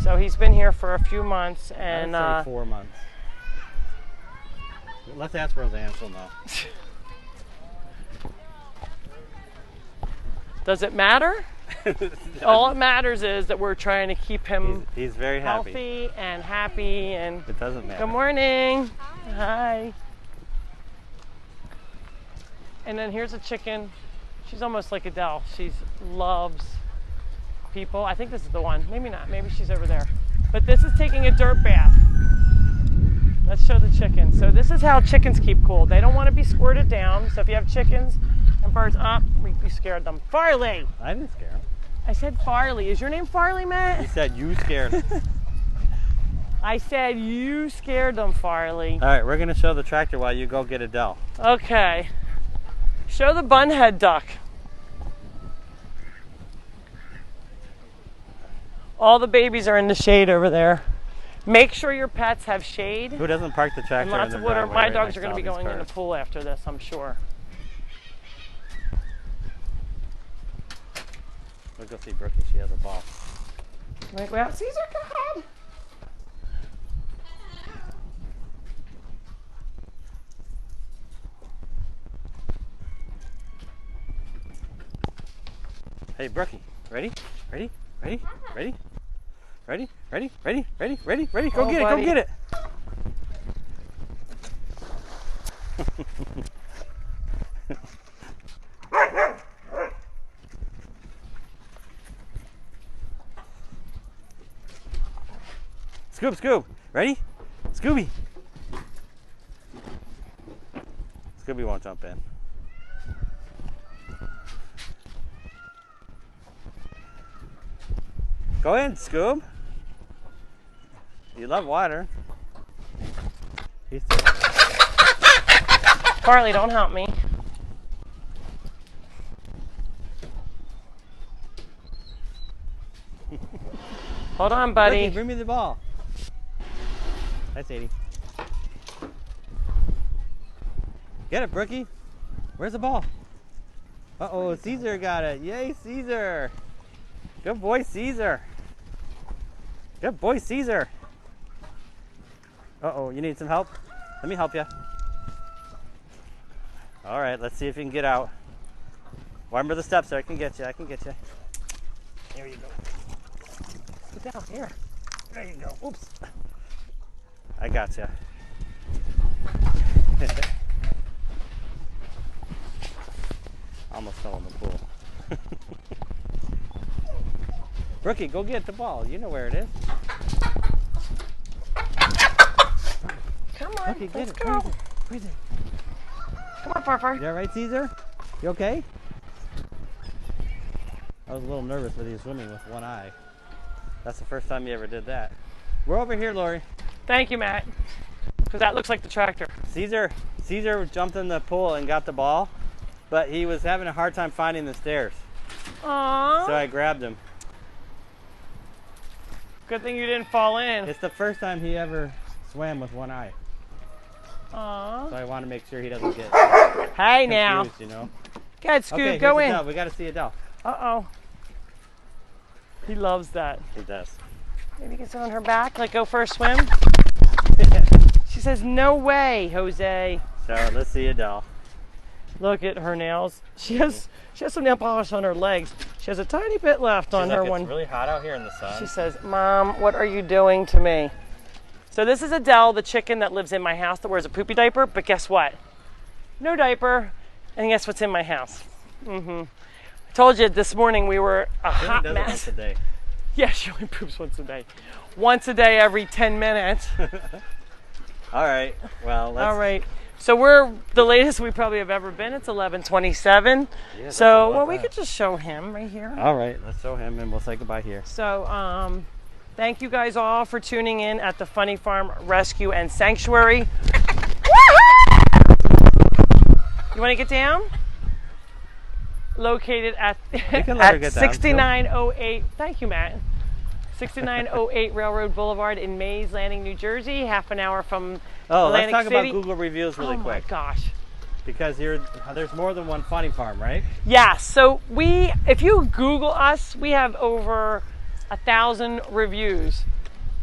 So he's been here for a few months, and I would say 4 months. Let's ask Roseanne, she'll know. does it matter? All it matters is that we're trying to keep him He's very happy. healthy and happy. And It doesn't matter. good morning. Hi. And then here's a chicken. She's almost like Adele. She loves people. I think this is the one. Maybe not. Maybe she's over there. But this is taking a dirt bath. Let's show the chickens. So this is how chickens keep cool. They don't want to be squirted down. So if you have chickens and birds up, you scared them. Farley. I didn't scare him. I said Farley. Is your name Farley, He Matt? said you scared him. I said you scared them, Farley. All right, we're going to show the tractor while you go get Adele. Okay. Show the bunhead duck. All the babies are in the shade over there. Make sure your pets have shade Who doesn't park the tractor and lots in of their water. driveway My right dogs next are going to be all going these in the cars? pool after this, I'm sure. We'll go see Brookie. She has a ball. Like, well, Caesar, go ahead. Hey, Brookie. Ready? Ready? Ready? Ready? Ready? Ready? Ready? Ready? Ready? Ready? Go Oh, get it! buddy. Go get it! Scoop, Scoob. Ready? Scooby. Scooby won't jump in. Go in, Scoob. You love water. He's Carly, don't help me. Hold on, buddy. Brookie, bring me the ball. Hi, Sadie. Get it, Brookie. Where's the ball? Uh-oh, Caesar got it. Yay, Caesar. Good boy, Caesar. Good boy, Caesar. Uh-oh, you need some help? Let me help you. All right, let's see if you can get out. Remember the steps there. I can get you. I can get you. There you go. Get down here. There you go. Oops. I got you. Almost fell in the pool. Brookie, go get the ball. You know where it is. Come on, Brookie, let's get it. go. Where is it? Come on, Farfar. You all right, Caesar? You okay? I was a little nervous with you swimming with one eye. That's the first time you ever did that. We're over here, Lori. Thank you, Matt. Because that looks like the tractor. Caesar jumped in the pool and got the ball, but he was having a hard time finding the stairs. Aww. So I grabbed him. Good thing you didn't fall in. It's the first time he ever swam with one eye. Aww. So I want to make sure he doesn't get Hey now. confused, you know. Go ahead, Scoot. Okay, Go here's in. Adele. We got to see Adele. Uh-oh. He loves that. He does. Maybe you can sit on her back, like go for a swim. She says, no way, Jose. So let's see Adele. Look at her nails. She has some nail polish on her legs. She has a tiny bit left on She's her like, one. it's really hot out here in the sun. She says, Mom, what are you doing to me? So this is Adele, the chicken that lives in my house that wears a poopy diaper, but guess what? No diaper, and guess what's in my house? I told you this morning we were a She only hot does it mess. once a day. Yeah, she only poops once a day. Once a day every 10 minutes. All right. Well, let's. All right. So we're the latest we probably have ever been. It's 11:27. Yeah, that's a So, lot well, we back. could just show him right here. All right. Let's show him, and we'll say goodbye here. So, thank you guys all for tuning in at the Funny Farm Rescue and Sanctuary. You want to get down? Located at, can let her at get down, 6908. Thank you, Matt. 6908 Railroad Boulevard in Mays Landing, New Jersey. Half an hour from Oh, let's Atlantic talk City. about Google reviews really Oh my quick. gosh. Because there's more than one Funny Farm, right? Yeah, so if you Google us, we have over 1,000 reviews.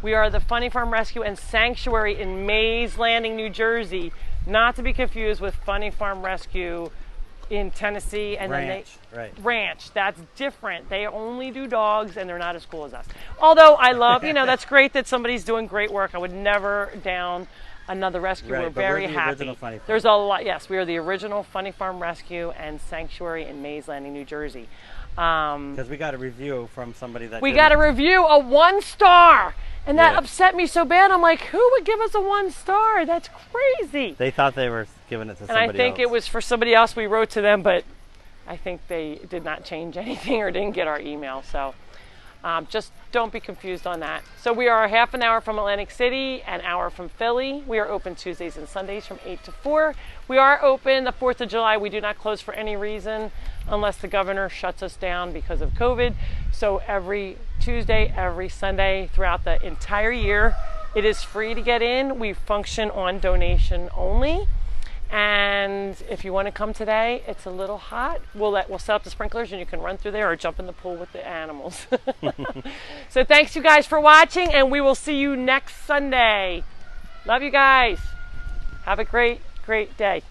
We are the Funny Farm Rescue and Sanctuary in Mays Landing, New Jersey. Not to be confused with Funny Farm Rescue in Tennessee and Ranch, right. Ranch. That's different. They only do dogs and they're not as cool as us. Although I love, that's great that somebody's doing great work. I would never down another rescue. Right, We're but we're very the happy. original Funny Farm. There's a lot. Yes, we are the original Funny Farm Rescue and Sanctuary in Mays Landing, New Jersey. Because we got a review from somebody that We didn't- got a review, a 1-star. And that Yeah. upset me so bad. I'm like, who would give us a 1-star? That's crazy. They thought they were giving it to And somebody I think else. it was for somebody else. We wrote to them, but I think they did not change anything or didn't get our email. So Just don't be confused on that. So we are a half an hour from Atlantic City, an hour from Philly. We are open Tuesdays and Sundays from 8 to 4. We are open the 4th of July. We do not close for any reason unless the governor shuts us down because of COVID. So every Tuesday, every Sunday throughout the entire year, it is free to get in. We function on donation only. And if you want to come today, it's a little hot. We'll set up the sprinklers and you can run through there or jump in the pool with the animals. So thanks you guys for watching, and we will see you next Sunday. Love you guys. Have a great, great day.